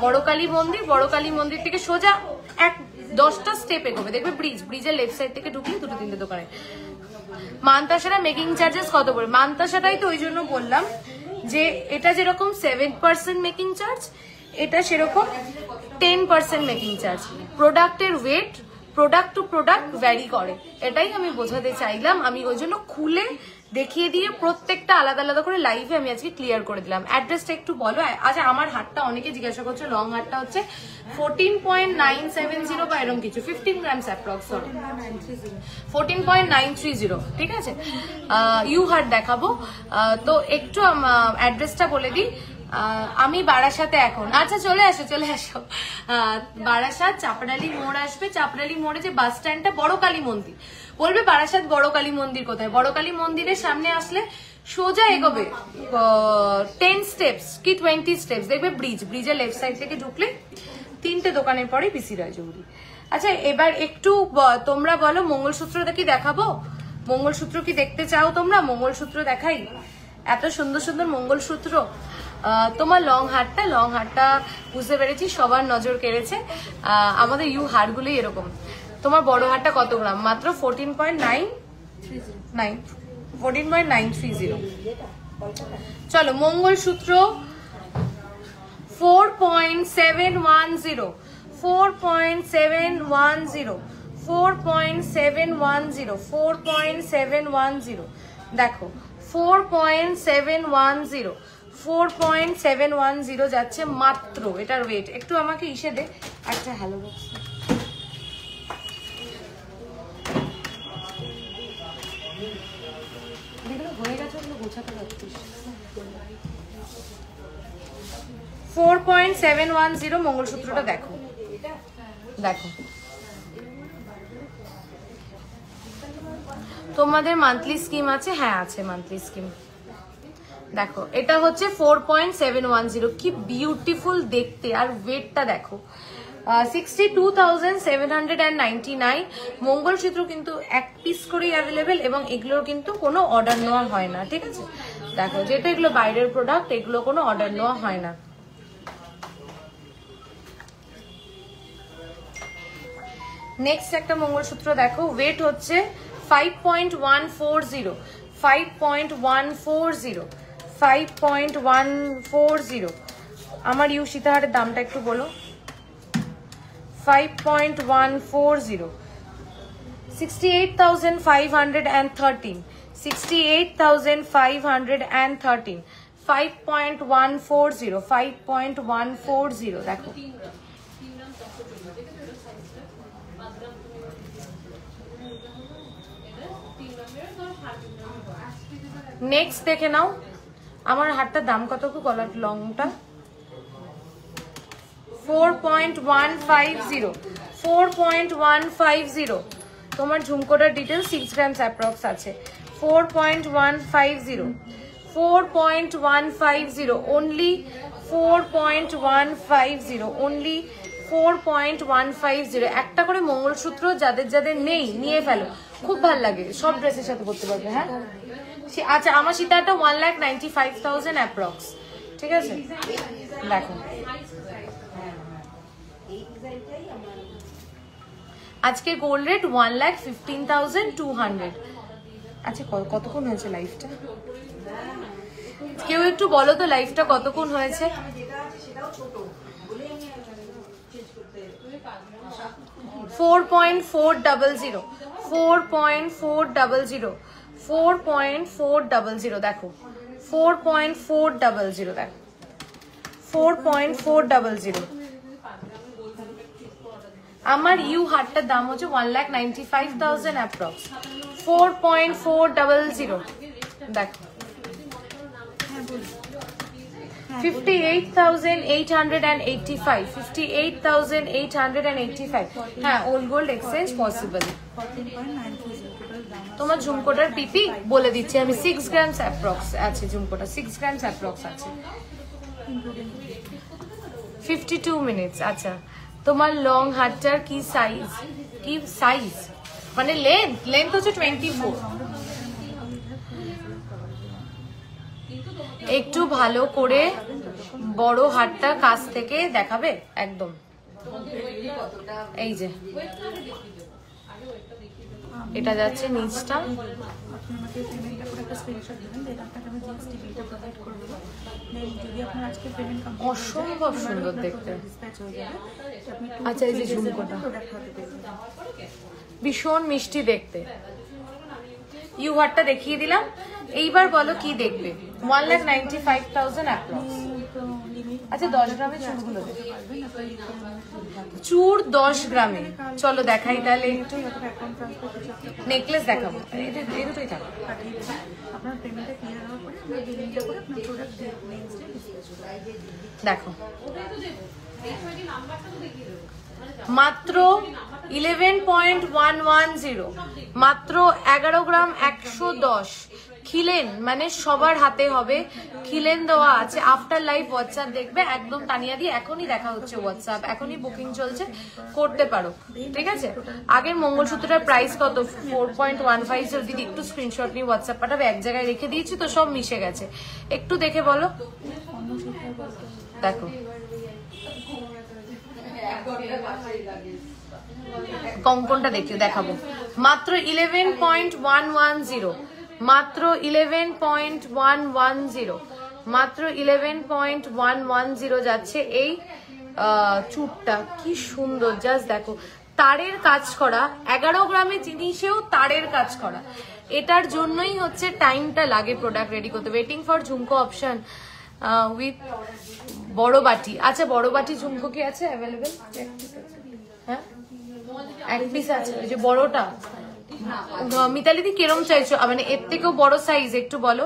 বড়কালী মন্দির, বড়কালী মন্দির থেকে সোজা 10টা স্টেপ এগোবে, দেখবে ব্রিজের লেফট সাইড থেকে ঢুকলে 2-3টে দোকানে। মান্তাসারা মেকিং চার্জেস কত পড়ে? মান্তাসাটাই তো ওই জন্য বললাম যে এটা যেরকম 7% মেকিং চার্জ, এটা সেরকম 10% মেকিং চার্জ। প্রোডাক্টের weight product to product vary করে, এটাই আমি বোঝাতে চাইলাম। আমি ওই জন্য খুলে দেখিয়ে দিয়ে প্রত্যেকটা আলাদা আলাদা করে লাইভে আমি আজকে ক্লিয়ার করে দিলাম। অ্যাড্রেসটা একটু বলো। আচ্ছা আমার হাতটা অনেকে জিজ্ঞাসা করছে, লং হাতটা হচ্ছে 14.970 বা এরকম কিছু, 15 গ্রামস অ্যাপ্রক্স, 14.930, ঠিক আছে। ইউ হার্ট দেখাবো তো একটু অ্যাড্রেসটা বলে দিই। আমি বারাসাতে এখন। আচ্ছা চলে আসো বারাসাত চাপাডালি মোড় আসবে, চাপাডালি মোড়ে যে বাস স্ট্যান্ডটা বড়কালী মন্দির, বলবে বারাসাত বড়কালী মন্দির কোথায়। বড়কালী মন্দিরের সামনে আসলে সোজা এগোবে 10 স্টেপস কি 20 স্টেপস, দেখবে ব্রিজের লেফট সাইড থেকে ঢুকলে 3টে দোকানের পরে পিসি রয় জৌহরি। আচ্ছা এবার একটু তোমরা বলো মঙ্গলসূত্রটা কি দেখাবো? মঙ্গলসূত্র কি দেখতে চাও তোমরা? মঙ্গলসূত্র দেখাই, এত সুন্দর সুন্দর মঙ্গলসূত্র। তোমার লং হারটা বুঝতে পেরেছি সবার নজর কেড়েছে, আমাদের ইউ হারগুলোই এরকম। তোমার বড় হারটা কত গ্রাম? মাত্র 14.930। চলো মঙ্গলসূত্র 4.710 4.710, 4.710, 4.710 দেখো 4.710, 4.710 যাচ্ছে মাত্র। এটার ওয়েট একটু আমাকে ইসে দে একটা হ্যালো বক্স। হয়ে গেছে, ওগুলো গোছাতে পারছিস। 4.710 মঙ্গলসূত্রটা দেখো, দেখো তোমাদের মান্থলি স্কিম আছে? হ্যাঁ আছে মান্থলি স্কিম। দেখো এটা হচ্ছে 4.710, কি বিউটিফুল দেখতে, আর ওয়েটটা দেখো 62,799। মঙ্গলসূত্র কিন্তু এক পিস করেই অ্যাভেলেবেল এবং এগুলোর কিন্তু কোনো অর্ডার নেওয়া হয় না, ঠিক আছে? দেখো যেটা এগুলো বাইরের প্রোডাক্ট, এগুলো কোনো অর্ডার নেওয়া হয় না। নেক্সট একটা মঙ্গলসূত্র দেখো, ওয়েট হচ্ছে 5.140, 5.140, 5.140। আমার ইউ সীতাহারের দামটা একটু বলো। 5.140, 68,513, 68,513, 5.140, 5.140 দেখো। নেক্সট দেখে নাও, আমার হাতটার দাম কত গলার লংটা? 4.150, 4.150। তোমার ঝুমকোটার ডিটেলস 6 গ্রামস অ্যাপ্রক্স আছে। 4.150, 4.150 only, 4.150 only, 4.150। একটা করে মঙ্গলসূত্র যাদের যাদের নেই নিয়ে ফেলো, খুব ভালো লাগে, সব ড্রেসের সাথে পরতে পারবে। হ্যাঁ আচ্ছা, আমার সীতাটা 1,95,000 অ্যাপ্রক্স, ঠিক আছে? দেখো আজকে গোল্ড রেট 1,15,200। আচ্ছা কতক্ষণ হয়েছে লাইফটা? কেউ একটু বলো তো লাইফটা কতক্ষণ হয়েছে? 4.400, 4.400, 4.400 দেখো, 4.400 দেখো, 4.400। আমার ইউ হারটার দাম হচ্ছে 1,95,000 অ্যাপ্রক্স। 4.400 দেখো, 58,885, 58,885। হ্যাঁ ওল্ড গোল্ড এক্সচেঞ্জ পসিবল। তোমার ঝুমকোটার পিপি বলে দিচ্ছি আমি, 6 গ্রামস অ্যাপ্রক্স আছে ঝুমকোটা, 6 গ্রামস অ্যাপ্রক্স আছে। 52 মিনিটস। আচ্ছা তোমার লং হাতটার কি সাইজ? কি সাইজ মানে লেন্থ? লেন্থ হচ্ছে 24। একটু ভালো করে বড় হাতটা কাছ থেকে দেখাবে একদম। এই যে এটা যাচ্ছে নিচটা, অসম্ভব সুন্দর দেখতে। আচ্ছা এই যে ঝুমকোটা ভীষণ মিষ্টি দেখতে। ইউ হারটা দেখিয়ে দিলাম, এইবার বলো কি দেখবে? 1,95,000 অ্যাপ্রক্স। আচ্ছা 10 গ্রামে চুড়গুলো দেখো, চুড় 10 গ্রামে। চলো দেখাই তাহলে একটু, নেকলেস দেখাবো, এই দুটোই থাকো। দেখো মাত্র 11.110, মাত্র 11 গ্রাম 110। খিলেন মানে সবার হাতে হবে, খিলেন দেওয়া আছে। আফটার লাইভ হোয়াটসঅ্যাপ দেখবে একদম তানিয়া দিয়ে, এখনই দেখা হচ্ছে হোয়াটসঅ্যাপ, এখনই বুকিং চলছে, করতে পারো, ঠিক আছে? আগের মঙ্গলসূত্রটার প্রাইস কত? 4.150। দিদি একটু স্ক্রিনশট নিয়ে হোয়াটসঅ্যাপ পাঠাবে, এক জায়গায় রেখে দিয়েছি তো সব মিশে গেছে, একটু দেখে বলো। দেখো কঙ্কনটা দেখতে দেখাবো, মাত্র 11.110, মাত্র 11.110, মাত্র 11.110 যাচ্ছে এই চুটটা কি সুন্দর, জাস্ট দেখো তারের কাজ করা, 11 গ্রামের জিনিসেও তারের কাজ করা। এটার জন্যই হচ্ছে টাইমটা লাগে প্রোডাক্ট রেডি করতে। ওয়েটিং ফর ঝুমকো অপশন উইথ বড় বাটি। আচ্ছা বড় বাটি ঝুমকো কি আছে অ্যাভেলেবেল? হ্যাঁ এক পিস আছে, ওই যে বড়টা। মিতালিদি কিরম চাইছো, মানে এর থেকেও বড় সাইজ একটু বলো,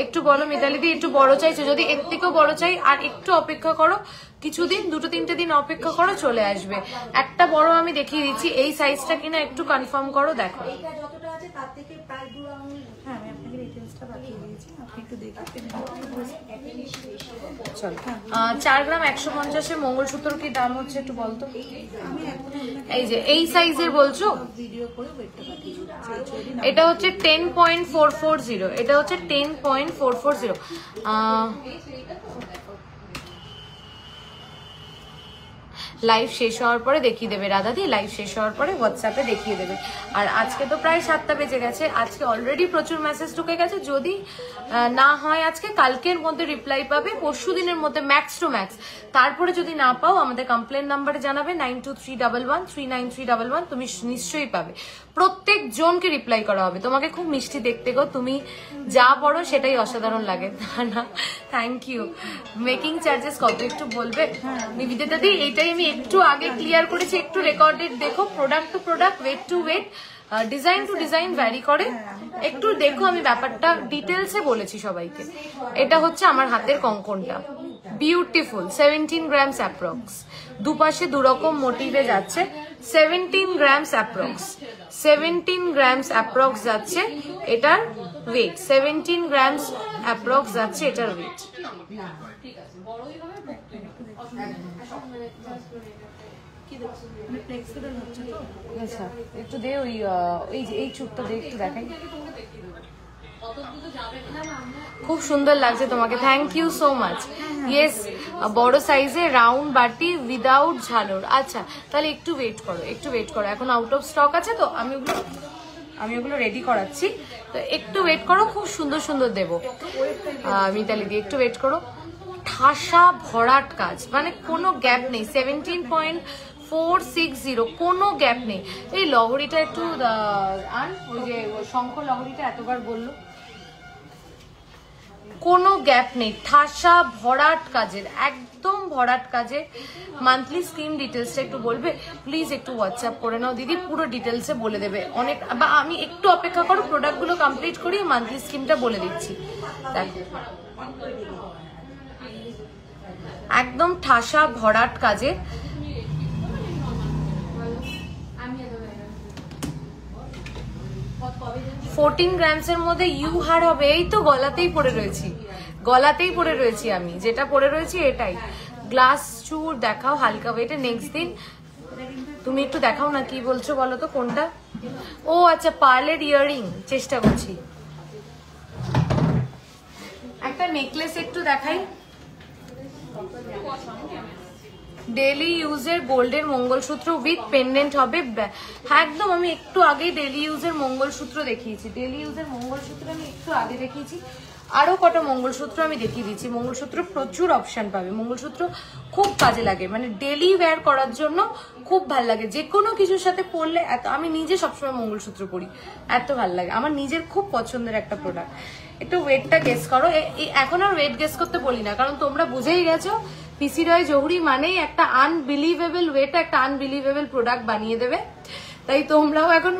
একটু বলো মিতালিদি, একটু বড় চাইছো? যদি এর থেকেও বড় চাই আর একটু অপেক্ষা করো, কিছুদিন 2-3 দিন অপেক্ষা করো, চলে আসবে। একটা বড় আমি দেখিয়ে দিচ্ছি, এই সাইজটা কিনা একটু কনফার্ম করো, দেখো। 4 গ্রাম 150 মঙ্গলসূত্র কি দাম হচ্ছে একটু বলতো? এই যে এই সাইজের বলছো, এটা হচ্ছে 10.440, এটা হচ্ছে 10.440। লাইভ শেষ হওয়ার পরে দেখিয়ে দেবে রাধাদি, লাইভ শেষ হওয়ার পরে হোয়াটসঅ্যাপে দেখিয়ে দেবে। আর আজকে তো প্রায় 7টা বেজে গেছে, আজকে অলরেডি প্রচুর মেসেজ ঢুকে গেছে। যদি না হয় আজকে, কালকের মধ্যে রিপ্লাই পাবে, পরশু দিনের মধ্যে ম্যাক্স টু ম্যাক্স। তারপরে যদি না পাও আমাদের কমপ্লেন নাম্বারে জানাবে 9231139311, তুমি নিশ্চয়ই পাবে। প্রত্যেক জনকে রিপ্লাই করা হবে। তোমাকে খুব মিষ্টি দেখতে গো, তুমি যা পড়ো সেটাই অসাধারণ লাগে। না থ্যাংক ইউ। মেকিং চার্জেস কত একটু বলবে নিবেদিতা দি? এইটাই আমি একটু আগে ক্লিয়ার করেছি, একটু রেকর্ডেড দেখো। Product to product, weight to weight, design to design vary করে, একটু দেখো। আমি ব্যাপারটা ডিটেলসে বলেছি সবাইকে। এটা হচ্ছে আমার হাতের কঙ্কনটা, বিউটিফুল, 17 গ্রামস অ্যাপ্রক্স। দুপাশে দুরকম মোটিভে যাচ্ছে, 17 গ্রামস অ্যাপ্রক্স, 17 গ্রামস অ্যাপ্রক্স যাচ্ছে এটার ওয়েট, 17 গ্রামস অ্যাপ্রক্স যাচ্ছে এটার ওয়েট। আচ্ছা একটু দে, ওই যে এই চুপটা দে, একটু দেখাই। খুব সুন্দর লাগছে তোমাকে, thank you so much. Yes, বড় সাইজে রাউন্ড বাটি উইদাউট ঝালর। আচ্ছা তাহলে একটু ওয়েট করো, একটু ওয়েট করো, এখন আউট অফ স্টক আছে তো আমি ওগুলো রেডি করাচ্ছি, তো একটু ওয়েট করো, খুব সুন্দর সুন্দর দেবো মিতালি দি, একটু ওয়েট করো। ঠাসা ভরাট কাজ, মানে কোনো গ্যাপ নেই, 17.460, কোনো গ্যাপ নেই। এই লহরিটা একটু আন, ওই যে শঙ্খ লহরিটা এতবার বললো, কোনো গ্যাপ নেই, ঠাসা ভরাট কাজের, একদম ভরাট কাজের। মান্থলি স্কিম ডিটেলসটা একটু বলবে প্লিজ, একটু হোয়াটসঅ্যাপ করে নাও দিদি, পুরো ডিটেলসে বলে দেবে অনেক। বা আমি একটু অপেক্ষা করো, প্রোডাক্টগুলো কমপ্লিট করি, মান্থলি স্কিমটা বলে দিচ্ছি। দেখো একদম ঠাসা ভরাট কাজে, 14 গ্রামসের মধ্যে ইউ হার হবে। এই তো গলাতেই পড়ে রয়েছি, গলাতেই পড়ে রয়েছি, আমি যেটা পড়ে রয়েছি এটাই। গ্লাস চুর দেখাও হালকা ওয়েটে। নেক্সট দিন তুমি একটু দেখাও না, কি বলছো বলো তো কোনটা? ও আচ্ছা, পার্লের ইয়াররিং চেষ্টা করছি। একটা নেকলেস একটু দেখাই, ডেলি ইউজের গোল্ডের মঙ্গলসূত্র উইথ পেন্ডেন্ট হবে। একদম আমি একটু আগে ডেলি ইউজের মঙ্গলসূত্র দেখিয়েছি, ডেলি ইউজের মঙ্গলসূত্র আমি একটু আগে দেখিয়েছি। আরো কটা মঙ্গলসূত্র আমি দেখিয়ে দিচ্ছি। মঙ্গলসূত্র প্রচুর অপশন পাবে, মঙ্গলসূত্র খুব কাজে লাগে, মানে ডেলি ওয়্যার করার জন্য খুব ভাল লাগে। যে কোনো কিছুর সাথে পরলে এত, আমি নিজে সবসময় মঙ্গলসূত্র পরি, এত ভাল লাগে, আমার নিজের খুব পছন্দের একটা প্রোডাক্ট। একটু ওয়েটটা গেস করো। এখন আর ওয়েট গেস করতে বলি না, কারণ তোমরা বুঝেই গেছো পিসি রয় জহুরি মানেই একটা আনবিলিভেবল ওয়েট, একটা আনবিলিভেবল প্রোডাক্ট বানিয়ে দেবে। তাই তোমরাও এখন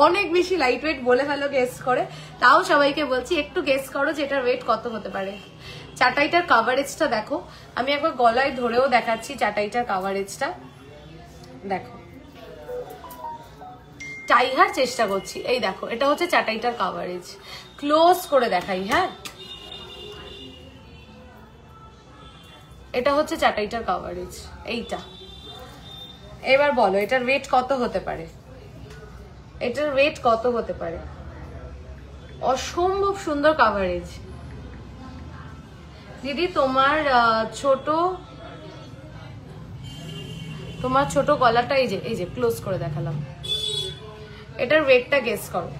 অনেক বেশি লাইট ওয়েট বলে ফেলো গেস করে। তাও সবাইকে বলছি একটু গেস করো যে এটার ওয়েট কত হতে পারে। চাটাইটার কাভারেজটা দেখো, আমি একবার গলায় ধরেও দেখাচ্ছি চাটাইটার কাভারেজটা দেখো। টাইহার চেষ্টা করছি, এই দেখো এটা হচ্ছে চাটাইটার কাভারেজ। ক্লোজ করে দেখাই, হ্যাঁ এটা হচ্ছে চাটাইটার কাভারেজ এইটা। এবার বলো এটার ওয়েট কত হতে পারে, এটার ওয়েট কত হতে পারে? অসম্ভব সুন্দর কাভারেজ দিদি। তোমার ছোট গলাটা এই যে ক্লোজ করে দেখালাম। এটার ওয়েটটা গেস করো,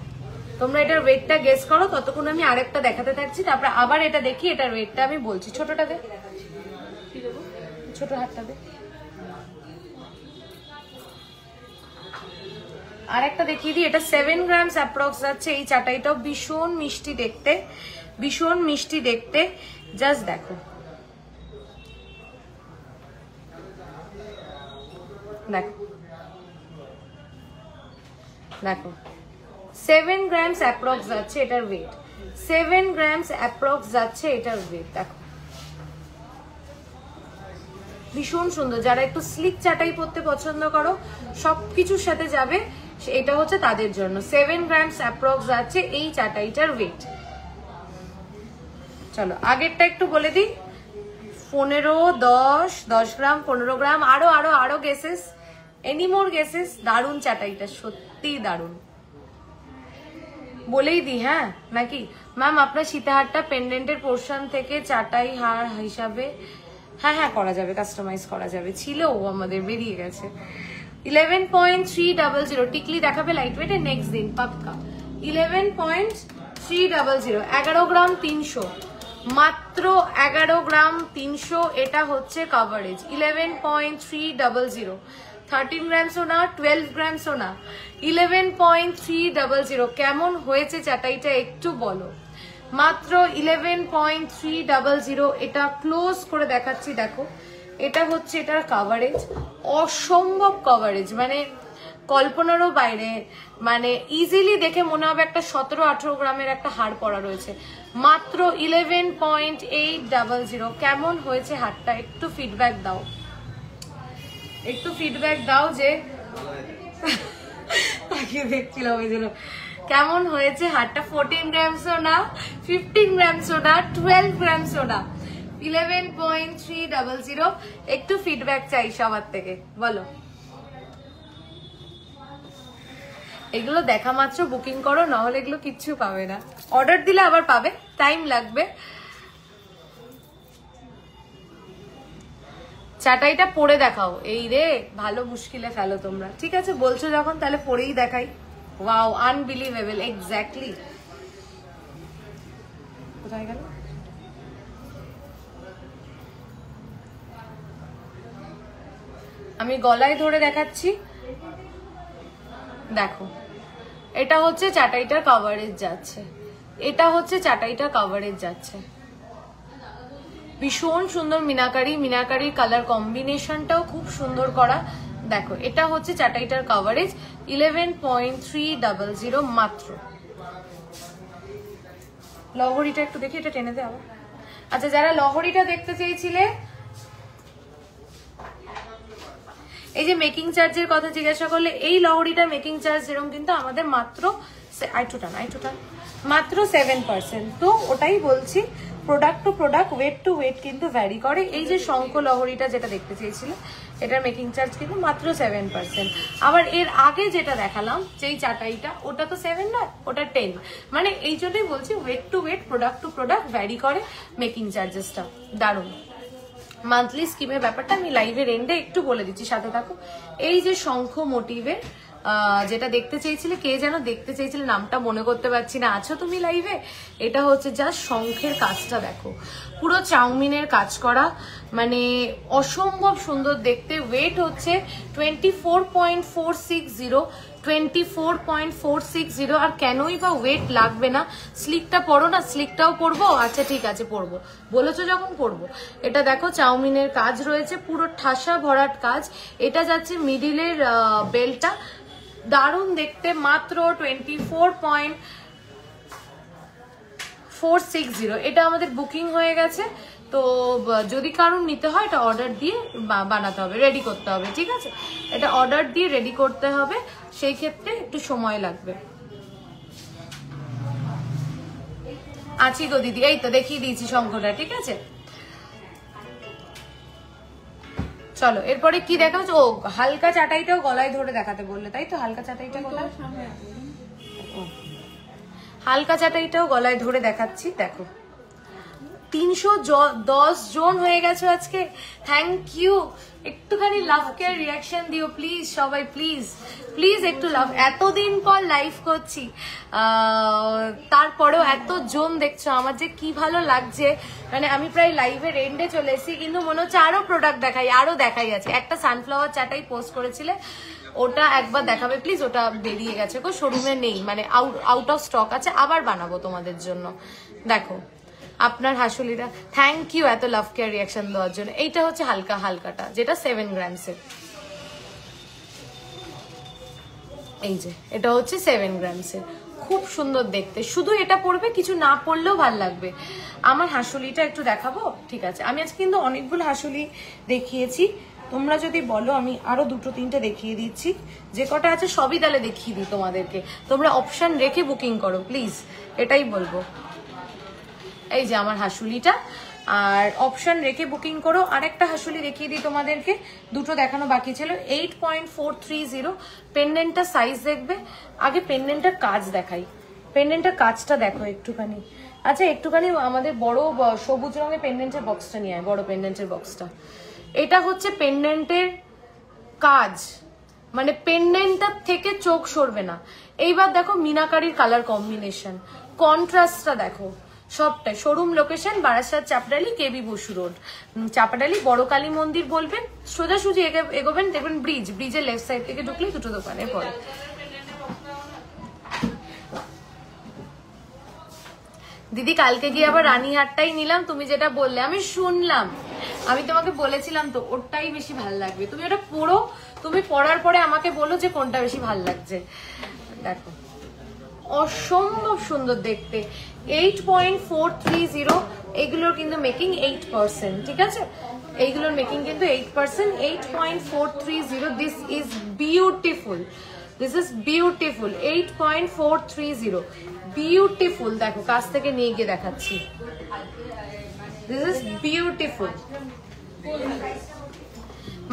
তোমরা এটার ওয়েটটা গেস করো। ততক্ষণ আমি আরেকটা দেখাতে থাকছি, তারপরে আবার এটা দেখি, এটার ওয়েটটা আমি বলছি। ছোটটা দে, ছোট হাতটা দে। আর একটা দেখিয়ে দিই, এটা 7 গ্রামস অ্যাপ্রক্স যাচ্ছে। এই চাটাইটাও ভীষণ মিষ্টি দেখতে, ভীষণ মিষ্টি দেখতে। জাস্ট দেখো, দেখো দেখো 7 গ্রামস অ্যাপ্রক্স যাচ্ছে এটার ওয়েট, 7 গ্রামস অ্যাপ্রক্স যাচ্ছে এটার ওয়েট। দেখো ভীষণ সুন্দর। যারা একটু স্লিক চাটাই পরতে পছন্দ করো, সবকিছুর সাথে যাবে, এটা হচ্ছে তাদের জন্য। 7 গ্রামস অ্যাপ্রক্স যাচ্ছে এই চাটাইটার ওয়েট। চলো আগেরটা একটু বলে দিই, 15, 10 গ্রাম, 15 গ্রাম, আরো আরো আরো গেসেস, এনি মোর গেসেস। দারুণ চাটাইটা, সত্যি দারুণ, বলেই দি। হ্যাঁ নাকি ম্যাম আপনার সীতাহারটা পেন্ডেন্টের পোর্শন থেকে চাটাই হার হিসাবে, হ্যাঁ হ্যাঁ করা যাবে, কাস্টমাইজ করা যাবে। ছিল ও আমাদের, বেরিয়ে গেছে। 11.300 টিকলি দেখাবে লাইট ওয়েট নেক্সট দিন পাক্কা। 11.300, 11 গ্রাম 300, মাত্র 11 গ্রাম 300। এটা হচ্ছে কভারেজ 11.300, 13 গ্রামসও না, 12 গ্রামসও না, 11.300। কেমন হয়েছে চাটাইটা একটু বলো। মাত্র 11.300। এটা ক্লোজ করে দেখাচ্ছি, দেখো এটা হচ্ছে এটার কভারেজ, অসম্ভব কভারেজ, মানে কল্পনারও বাইরে। মানে ইজিলি দেখে মনে হবে একটা 17-18 গ্রামের একটা হার পরা রয়েছে। মাত্র 11.800। কেমন হয়েছে হারটা একটু ফিডব্যাক দাও, একটু ফিডব্যাক দাও যে তাকিয়ে দেখছিলাম ওই জন্য। কেমন হয়েছে হারটা? 14 গ্রামসও না, 15 গ্রামসও না, 12 গ্রামসও না, 11.300। একটু ফিডব্যাক চাই সবার থেকে, বলো। এগুলো দেখা মাত্র বুকিং করো, নাহলে এগুলো কিচ্ছু পাবে না। অর্ডার দিলে আবার পাবে, টাইম লাগবে। চাটাইটা পরে দেখাও। এই রে ভালো মুশকিলে ফেলো তোমরা। ঠিক আছে বলছো যখন, তাহলে পরেই দেখাই। Wow, unbelievable, exactly. কোথায় গেল? আমি গলায় ধরে দেখাচ্ছি, দেখো এটা হচ্ছে চাটাইটার কভারেজ যাচ্ছে, এটা হচ্ছে চাটাইটার কভারেজ যাচ্ছে। ভীষণ সুন্দর মিনাকারি, মিনাকারি কালার কম্বিনেশনটাও খুব সুন্দর করা। দেখো এটা হচ্ছে চাটাইটার কভারেজ 11.300 মাত্র। লহরিটা একটু দেখি, এটা টেনে দে আবার। আচ্ছা যারা লহরিটা দেখতে চেয়েছিলে, এই যে মেকিং চার্জের কথা জিজ্ঞাসা করলে, এই লহরিটা মেকিং চার্জ যেরকম কিন্তু আমাদের মাত্র মাত্র 7%। তো ওটাই বলছি, product to product, weight to weight কিন্তু ভ্যারি করে। এই যে শঙ্খ লহরিটা যেটা দেখতে চেয়েছিলে, এটার মেকিং চার্জ কিন্তু মাত্র 7%। আবার এর আগে যেটা দেখালাম যেই চাটাইটা, ওটা তো 7 নয়, ওটা 10। মানে এই জন্যই বলছি weight to weight, product to product vary করে মেকিং চার্জেসটা। দারুণ। মান্থলি স্কিমের ব্যাপারটা আমি লাইভের এন্ডে একটু বলে দিচ্ছি, সাথে থাকো। এই যে শঙ্খ মোটিভের যেটা দেখতে চেয়েছিলে, কে যেন দেখতে চেয়েছিলে, নামটা মনে করতে পারছি না, আছো তুমি লাইভে? এটা হচ্ছে জাস্ট শঙ্খের কাজটা দেখো, পুরো চাউমিনের কাজ করা, মানে অসম্ভব সুন্দর দেখতে। ওয়েট হচ্ছে 24.460, 24.460। আর কেনই বা ওয়েট লাগবে না? স্লিকটা পরো না, স্লিকটাও পরবো। আচ্ছা ঠিক আছে পরবো, বলেছো যখন পরবো। এটা দেখো চাউমিনের কাজ রয়েছে, পুরো ঠাসা ভরাট কাজ। এটা যাচ্ছে মিডিলের বেলটা, দারুণ দেখতে। মাত্র 24.460। এটা আমাদের বুকিং হয়ে গেছে। তো যদি কারণ নিতে হয়, এটা অর্ডার দিয়ে বানাতে হবে, রেডি করতে হবে। ঠিক আছে, এটা অর্ডার দিয়ে রেডি করতে হবে, সেই ক্ষেত্রে একটু সময় লাগবে। আছি গো দিদি, এই তো দেখিয়ে দিয়েছি শঙ্খটা। ঠিক আছে চলো এরপরে কি দেখা হচ্ছে। ও হালকা চাটাইটাও গলায় ধরে দেখাতে বললে, তাই তো? হালকা চাটাইটা কোথায়? হালকা চাটাইটাও গলায় ধরে দেখাচ্ছি, দেখো 310 জন হয়ে গেছে আজকে, থ্যাংক ইউ। একটুখানি লাভ কেয়ার রিয়াকশন দিও প্লিজ সবাই, প্লিজ প্লিজ একটু লাভ। এতদিন পর লাইভ করছি, তারপরেও এত জন দেখছো, আমার যে কি ভালো লাগছে। মানে আমি প্রায় লাইভের এন্ডে চলে এসেছি, কিন্তু মনে হচ্ছে আরো প্রোডাক্ট দেখাই আছে। একটা সানফ্লাওয়ার চাটাই পোস্ট করেছিলে, ওটা একবার দেখাবে প্লিজ। ওটা বেরিয়ে গেছে গো, শোরুমে নেই, মানে আউট অফ স্টক আছে, আবার বানাবো তোমাদের জন্য। দেখো আপনার হাসুলিটা, থ্যাংক ইউ এত লাভ কেয়ার রিয়াকশন দেওয়ার জন্য। এইটা হচ্ছে হালকা হালকাটা, যেটা 7 গ্রামসের। এই যে এটা হচ্ছে 7 গ্রামসের, খুব সুন্দর দেখতে। শুধু এটা পরবে, কিছু না পরলেও ভাল লাগবে। আমার হাসুলিটা একটু দেখাবো, ঠিক আছে? আমি আজকে কিন্তু অনেকগুলো হাসুলি দেখিয়েছি, তোমরা যদি বলো আমি আরো 2-3টে দেখিয়ে দিচ্ছি। যে কটা আছে সবই তাহলে দেখিয়ে দিই তোমাদেরকে, তোমরা অপশন রেখে বুকিং করো প্লিজ, এটাই বলবো। এই যে আমার হাসুলিটা, আর অপশন রেখে বুকিং করো। আরেকটা হাসুলি দেখিয়ে দিই তোমাদেরকে, দুটো দেখানো বাকি ছিল। 8.430 পেন্ডেন্টটা সাইজ দেখবে আগে, পেন্ডেন্টটার কাজ দেখাই। পেন্ডেন্টটার কাজটা দেখো একটুখানি। আচ্ছা একটুখানি আমাদের বড় সবুজ রঙের পেন্ডেন্টের বক্সটা নিয়ে আয়, বড় পেন্ডেন্টের বক্সটা। এটা হচ্ছে পেন্ডেন্টের কাজ, মানে পেন্ডেন্টটার থেকে চোখ সরবে না। এইবার দেখো মিনাকারির কালার কম্বিনেশন, কন্ট্রাস্টটা দেখো সবটাই। শোরুম লোকেশন বারাসাত চাপডালি, কেবি বসু রোড, চাপডালি বড় কালী মন্দির বলবেন, সোজাসুজি এগোবেন, দেখবেন ব্রিজের লেফট সাইড থেকে ঢুকলে দুটো দোকানের পরে। দিদি কালকে গিয়ে আবার রানীহাটটাই নিলাম, তুমি যেটা বললে আমি শুনলাম, আমি তোমাকে বলেছিলাম তো ওটাই বেশি ভালো লাগবে। তুমি ওটা পড়ো, তুমি পড়ার পরে আমাকে বলো যে কোনটা বেশি ভালো লাগছে। দেখো অসম্ভব সুন্দর দেখতে। 8.430, এইগুলোর কিন্তু মেকিং 8%, ঠিক আছে? এইগুলোর মেকিং কিন্তু 8%। 8.430, this is beautiful, this is beautiful. 8.430 beautiful. দেখো কাছ থেকে নিয়ে গিয়ে দেখাচ্ছি, দিস ইজ বিউটিফুল।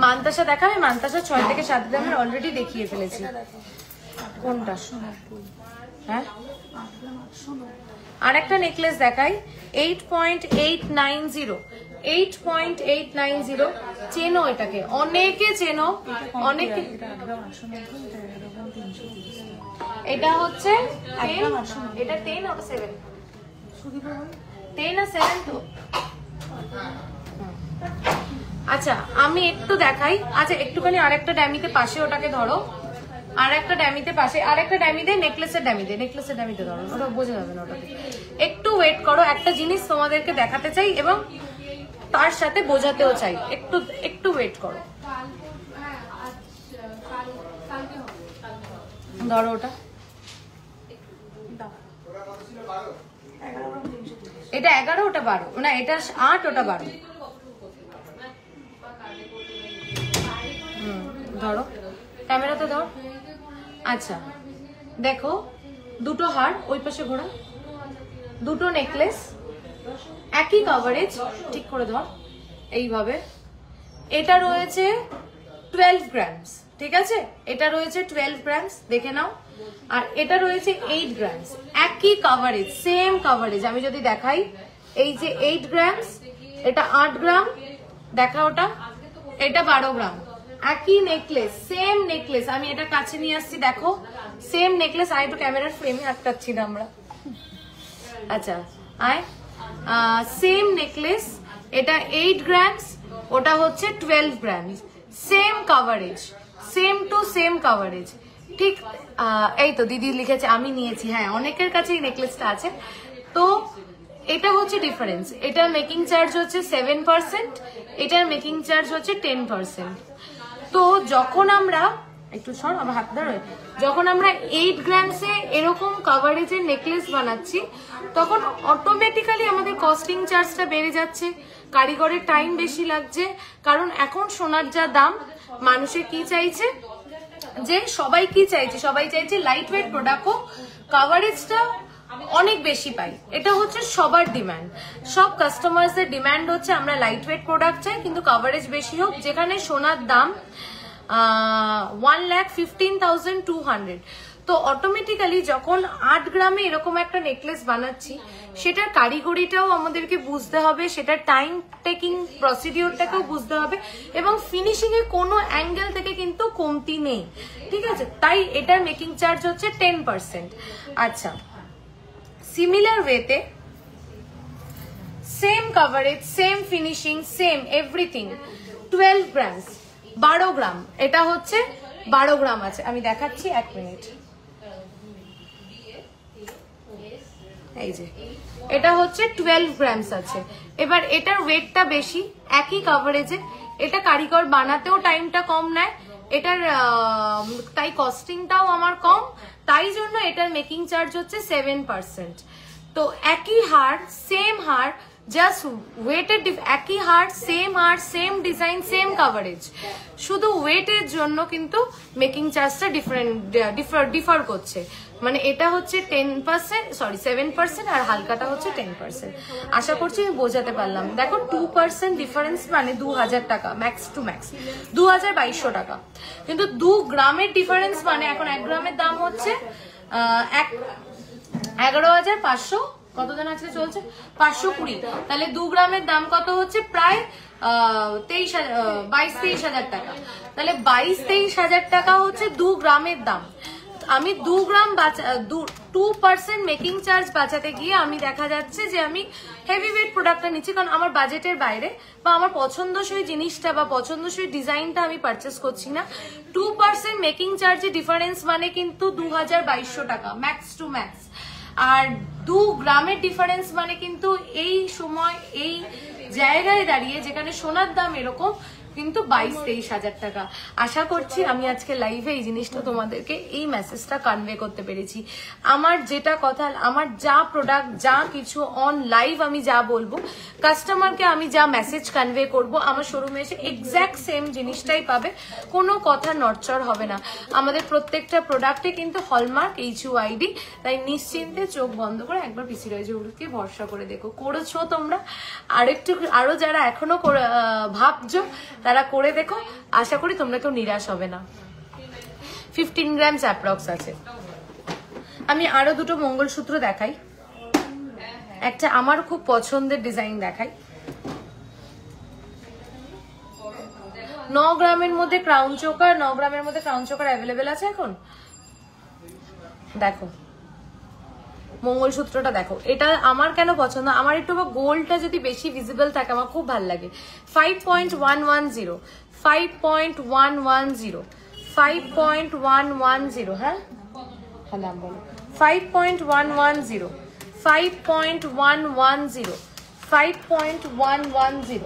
মান্তাসা দেখাবে? মান্তাসা 6 থেকে 7 গ্রামের অলরেডি দেখিয়ে ফেলেছি। কোনটা? হ্যাঁ আর একটা নেকলেস দেখাই, 8.890, 8.890। চেনো এটাকে, অনেকে চেনো, অনেকে। এটা হচ্ছে এটা 10 আর 7, 10 আর 7 তো। আচ্ছা আমি একটু দেখাই। আচ্ছা একটুখানি আরেকটা ড্যামিতে পাশে ওটাকে ধরো, আর একটা ড্যামিতে পাশে, আর একটা ড্যামিতে, নেকলেসের ড্যামিতে ধরো, ওটা বোঝা যাবে না। ওটাকে একটু ওয়েট করো, একটা জিনিস তোমাদেরকে দেখাতে চাই এবং তার সাথে বোঝাতেও চাই, একটু ওয়েট করো। ধরো ওটা, এটা 11, ওটা 12, না এটা 8, ওটা 12। ধরো ক্যামেরাতে ধর। আচ্ছা দেখো দুটো হার, ওই পাশে ঘোরা, দুটো নেকলেস, একই কভারেজ, ঠিক করে ধর এইভাবে। এটা রয়েছে 12 গ্রামস, ঠিক আছে? এটা রয়েছে 12 গ্রামস, দেখে নাও। আর এটা রয়েছে 8 গ্রামস, একই কভারেজ, সেম কভারেজ। আমি যদি দেখাই, এই যে 8 গ্রামস, এটা 8 গ্রাম, দেখা ওটা, এটা 12 গ্রাম, একই নেকলেস, সেম নেকলেস। আমি এটা কাছে নিয়ে আসছি, দেখো সেম নেকলেস। আয় একটু ক্যামেরার ফ্রেমে আটকাচ্ছি না আমরা। আচ্ছা আয়, সেম নেকলেস, এটা 8 গ্রামস, ওটা হচ্ছে 12 grams, same coverage, same to same coverage, ঠিক? এই তো দিদি লিখেছে আমি নিয়েছি, হ্যাঁ অনেকের কাছে এই নেকলেসটা আছে। তো এটা হচ্ছে ডিফারেন্স। এটার মেকিং চার্জ হচ্ছে 7%, এটার মেকিং চার্জ হচ্ছে 10%। তো যখন আমরা একটু সর, আমার হাত ধরে, যখন আমরা 8 গ্রামসে এরকম কভারেজের নেকলেস বানাচ্ছি, তখন অটোমেটিক্যালি আমাদের কস্টিং চার্জটা বেড়ে যাচ্ছে, কারিগরের টাইম বেশি লাগছে। কারণ এখন সোনার যা দাম, মানুষের কি চাইছে, যে সবাই কি চাইছে, সবাই চাইছে লাইট ওয়েট প্রোডাক্ট হোক, কভারেজটা অনেক বেশি পাই, এটা হচ্ছে সবার ডিমান্ড। সব কাস্টমার্সদের ডিমান্ড হচ্ছে আমরা লাইট ওয়েট প্রোডাক্ট চাই কিন্তু কভারেজ বেশি হোক। যেখানে সোনার দাম 1,15,200, তো অটোমেটিক্যালি যখন 8 গ্রামে এরকম একটা নেকলেস বানাচ্ছি, সেটার কারিগরিটাও আমাদেরকে বুঝতে হবে, সেটার টাইম টেকিং প্রসিডিওরটাকেও বুঝতে হবে, এবং ফিনিশিং এ কোনো অ্যাঙ্গেল থেকে কিন্তু কমতি নেই, ঠিক আছে? তাই এটার মেকিং চার্জ হচ্ছে 10%। আচ্ছা, সিমিলার ওয়েতে same coverage, same finishing, same everything, 12 grams, 12 গ্রাম, এটা হচ্ছে 12 গ্রাম আছে, আমি দেখাচ্ছি, 1 মিনিট। এই যে এটা হচ্ছে 12 গ্রামস আছে। এবার এটার ওয়েটটা বেশি, একই কভারেজে, এটা কারিগর বানাতেও টাইমটা কম নেয়, এটার তাই কস্টিংটাও আমার কম, তাই জন্য এটার মেকিং চার্জ হচ্ছে 7%। তো একই হার, সেম হার, জাস্ট ওয়েটের একই হার, সেম ডিজাইন, সেম কভারেজ, শুধু ওয়েটের জন্য কিন্তু মেকিং চার্জটা ডিফার করছে। মানে এটা হচ্ছে 10%, সরি 7%, আর হালকাটা হচ্ছে 10%। আশা করছি আমি বোঝাতে পারলাম। দেখো 2% ডিফারেন্স মানে 2000 টাকা, ম্যাক্স টু ম্যাক্স 2200 টাকা। কিন্তু 2 গ্রামের ডিফারেন্স মানে এখন 1 গ্রামের দাম হচ্ছে 11,500, কত জন আছে চলছে 520, তাহলে 2 গ্রামের দাম কত হচ্ছে? প্রায় 22-23 হাজার টাকা। তাহলে 22-23 হাজার টাকা হচ্ছে 2 গ্রামের দাম। আমি 2 গ্রাম 2% মেকিং চার্জ বাঁচাতে গিয়ে আমি দেখা যাচ্ছে যে আমি হেভি ওয়েট প্রোডাক্টটা নিচ্ছি, কারণ আমার বাজেটের বাইরে বা আমার পছন্দসই জিনিসটা বা পছন্দসই ডিজাইনটা আমি পারচেস করছি না। 2% মেকিং চার্জে ডিফারেন্স মানে কিন্তু 2200 টাকা ম্যাক্স টু ম্যাক্স। আর 2 গ্রামের ডিফারেন্স মানে কিন্তু এই সময় এই জায়গায় দাঁড়িয়ে যেখানে সোনার দাম এরকম, কিন্তু 22-23 হাজার টাকা। আশা করছি আমি আজকে লাইভে এই জিনিসটা তোমাদেরকে, এই মেসেজটা কনভে করতে পেরেছি। আমার যেটা কথা, আমার যা প্রোডাক্ট, যা কিছু অন লাইভ আমি যা বলবো, কাস্টমারকে আমি যা মেসেজ কনভে করব, আমার শোরুমে এসে এক্স্যাক্ট সেম জিনিসটাই পাবে, কোনো কথা নড়চড় হবে না। আমাদের প্রত্যেকটা প্রোডাক্টে কিন্তু হলমার্ক HUID, তাই নিশ্চিন্তে চোখ বন্ধ করে একবার পিসি রয়েছে ভরসা করে দেখো। করেছো তোমরা, আরো যারা এখনো ভাবছো তারা করে দেখো, আশা করি তোমরা কেউ নিরাশ হবে না। 15 গ্রামস অ্যাপ্রক্স আছে। আমি আরো দুটো মঙ্গলসূত্র দেখাই, একটা আমার খুব পছন্দের ডিজাইন দেখাই। 9 গ্রামের মধ্যে ক্রাউন চোকার, 9 গ্রামের মধ্যে ক্রাউন চোকার অ্যাভেলেবেল আছে এখন। দেখো মঙ্গলসূত্রটা দেখো, এটা আমার কেন পছন্দ, আমার একটু গোল্ডটা যদি বেশি ভিজিবল থাকে আমার খুব ভালো লাগে। 5.110, 5.110, 5.110, হ্যাঁ হ্যাঁ নাম বলো, 5.110, 5.110, 5.110,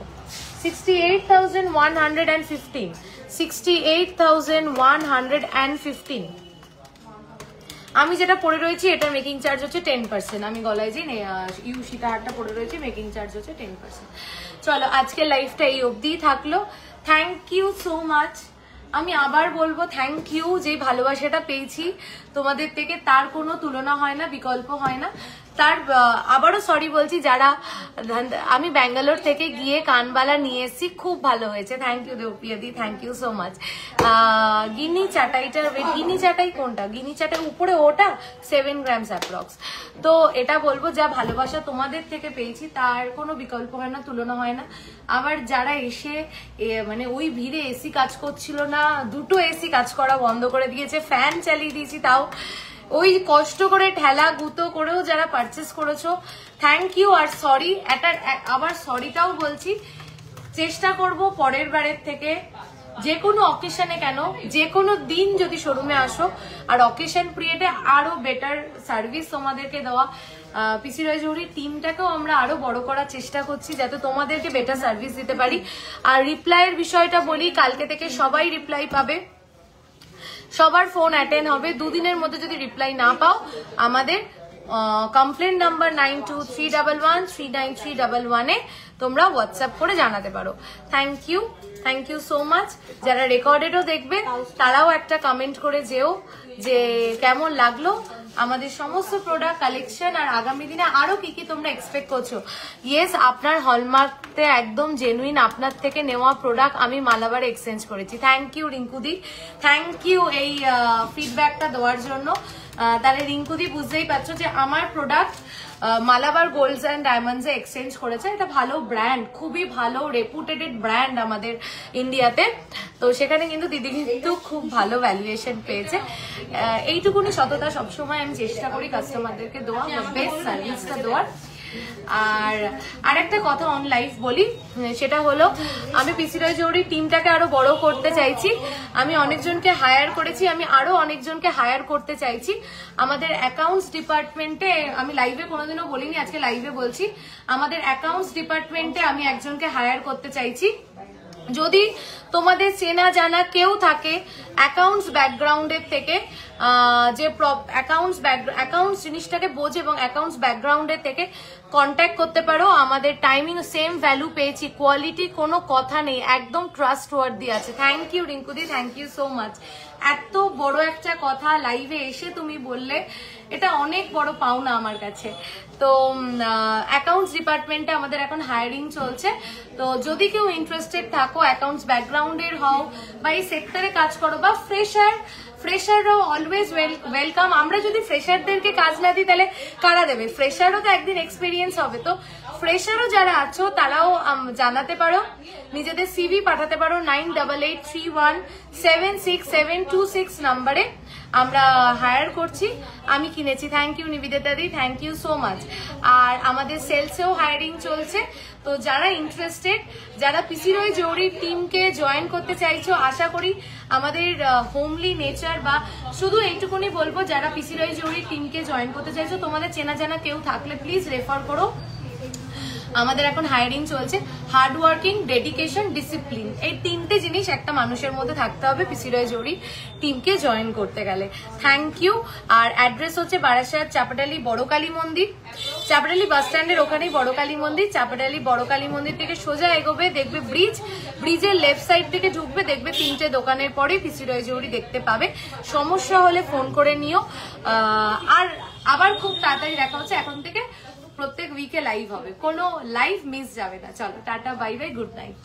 68,115, 68,115। আমি যেটা পরে রয়েছি এটার মেকিং চার্জ হচ্ছে 10%। আমি গলায় যে ইউ সীতাহারটা পরে রয়েছি, মেকিং চার্জ হচ্ছে 10%। চলো আজকের লাইফটা এই অবধিই থাকলো। Thank you so much. আমি আবার বলবো থ্যাংক ইউ, যে ভালোবাসাটা পেয়েছি তোমাদের থেকে তার কোনো তুলনা হয় না, বিকল্প হয় না। তার আবারও সরি বলছি, যারা আমি ব্যাঙ্গালোর থেকে গিয়ে কানবালা নিয়ে এসেছি, খুব ভালো হয়েছে। থ্যাংক ইউ দেবপ্রিয়াদি, thank you so much. Guinea চাটাইটার ওয়েট, গিনি চাটাই কোনটা, গিনি চাটাই উপরে ওটা 7 গ্রামস অ্যাপ্রক্স। তো এটা বলবো যা ভালোবাসা তোমাদের থেকে পেয়েছি তার কোনো বিকল্প হয় না, তুলনা হয় না। আবার যারা এসে মানে ওই ভিড়ে এসি কাজ করছিল না, দুটো এসি কাজ করা বন্ধ করে দিয়েছে, ফ্যান চালিয়ে দিয়েছি, তাও ওই কষ্ট করে ঠেলা গুতো করেও যারা পারচেস করেছো, থ্যাংক ইউ। আর সরি, আবার সরিটাও বলছি, চেষ্টা করব পরের বারের থেকে যে কোনো অকেশনে, কেন যে কোনো দিন যদি শোরুমে আসো, আর অকেশন পিরিয়ডে আরো বেটার সার্ভিস তোমাদেরকে দেওয়া। পিসি রায়জৌহরির টিমটাকেও আমরা আরো বড় করার চেষ্টা করছি যাতে তোমাদেরকে বেটার সার্ভিস দিতে পারি। আর রিপ্লাইয়ের বিষয়টা বলি, কালকে থেকে সবাই রিপ্লাই পাবে, সবার ফোন অ্যাটেন্ড হবে। দুদিনের মধ্যে যদি রিপ্লাই না পাও, আমাদের কমপ্লেন নাম্বার 9231139311 তোমরা হোয়াটসঅ্যাপ করে জানাতে পারো। Thank you so much. যারা রেকর্ডেডও দেখবে তারাও একটা কমেন্ট করে যেও যে কেমন লাগলো। আমাদের সমস্ত প্রোডাক্ট কালেকশন আর আগামী দিনে আরো কি কি তোমরা এক্সপেক্ট করছো। ইয়েস, আপনার হলমার্কতে একদম জেনুইন আপনার থেকে নেওয়া প্রোডাক্ট আমি মালাবার এক্সচেঞ্জ করেছি। থ্যাংক ইউ রিঙ্কুদি, থ্যাংক ইউ এই ফিডব্যাকটা দেওয়ার জন্য। তাহলে রিঙ্কুদি বুঝতেই পারছো যে আমার product Malabar গোল্ডস and diamonds A exchange করেছে। এটা ভালো ব্র্যান্ড, খুবই ভালো রেপুটেড ব্র্যান্ড আমাদের ইন্ডিয়াতে। তো সেখানে কিন্তু দিদি কিন্তু খুব ভালো ভ্যালুয়েশন পেয়েছে। এইটুকুনি সততা সবসময় আমি চেষ্টা করি কাস্টমারদেরকে দেওয়া, বেস্ট সার্ভিসটা দেওয়ার। আর আরেকটা কথা অন লাইফ বলি, সেটা হলো আমি পিসি রয় জৌহরির টিমটাকে আরো বড় করতে চাইছি। আমি অনেকজনকে হায়ার করেছি, আমি আরো অনেকজনকে হায়ার করতে চাইছি। আমাদের অ্যাকাউন্টস ডিপার্টমেন্টে, আমি লাইভে কোনোদিনও বলিনি, আজকে লাইভে বলছি, আমাদের অ্যাকাউন্টস ডিপার্টমেন্টে আমি একজনকে হায়ার করতে চাইছি। যদি তোমাদের চেনা জানা কেউ থাকে অ্যাকাউন্টস ব্যাকগ্রাউন্ডের থেকে, যে অ্যাকাউন্টস জিনিসটাকে বোঝে এবং অ্যাকাউন্টস ব্যাকগ্রাউন্ডের থেকে কন্ট্যাক্ট করতে পারো। আমাদের টাইমিং সেম ভ্যালু পেয়েছি, কোয়ালিটি কোনো কথা নেই, একদম ট্রাস্টওয়ার্দি আছে। থ্যাংক ইউ রিঙ্কুদি, থ্যাংক ইউ সো মাচ। এত বড় একটা কথা লাইভে এসে তুমি বললে, এটা অনেক বড় পাওনা আমার কাছে। তো অ্যাকাউন্টস ডিপার্টমেন্টে আমাদের এখন হায়ারিং চলছে। তো যদি কেউ ইন্টারেস্টেড থাকো, অ্যাকাউন্টস ব্যাকগ্রাউন্ডের হও বা এই সেক্টরে কাজ করো বা ফ্রেশাররাও অলওয়েজ ওয়েলকাম। আমরা যদি ফ্রেশারদেরকে কাজ না দিই তাহলে কারা দেবে? ফ্রেশারও তো একদিন এক্সপিরিয়েন্স হবে। তো ফ্রেশারও যারা আছো তারাও জানাতে পারো, নিজেদের সিভি পাঠাতে পারো 9883176726 নাম্বারে। আমরা হায়ার করছি, আমি কিনেছি। Thank you Nibedita di, thank you so much. আর আমাদের সেলসেও হায়ারিং চলছে। তো যারা ইন্টারেস্টেড, যারা পিসি রয় জৌহরির টিমকে জয়েন করতে চাইছো, আশা করি আমাদের হোমলি নেচার বা শুধু এইটুকুনি বলবো, যারা পিসি রয় জৌহরির টিমকে জয়েন করতে চাইছো, তোমাদের চেনা জানা কেউ থাকলে প্লিজ রেফার করো। আমাদের এখন হায়ারিং চলছে। হার্ড ওয়ার্কিং, ডেডিকেশন, ডিসিপ্লিন, এই তিনটে জিনিস একটা মানুষের মধ্যে থাকতে হবে পিসি রয় জৌহরি টিমকে জয়েন করতে গেলে। Thank you. আর অ্যাড্রেস হচ্ছে বারাসাত চাপাডালি বড় কালী মন্দির, চাপাডালি বাস স্ট্যান্ডের ওখানেই বড় কালী মন্দির। চাপাডালি বড় কালী মন্দির থেকে সোজা এগোবে, দেখবে ব্রিজের লেফট সাইড থেকে ঢুকবে, দেখবে তিনটে দোকানের পরে পিসি রয় জৌহরি দেখতে পাবে। সমস্যা হলে ফোন করে নিও। আর আবার খুব তাড়াতাড়ি দেখা হচ্ছে। এখন থেকে প্রত্যেক উইকে লাইভ হবে, কোনো লাইভ মিস যাবে না। চলো tata, bye bye, good night.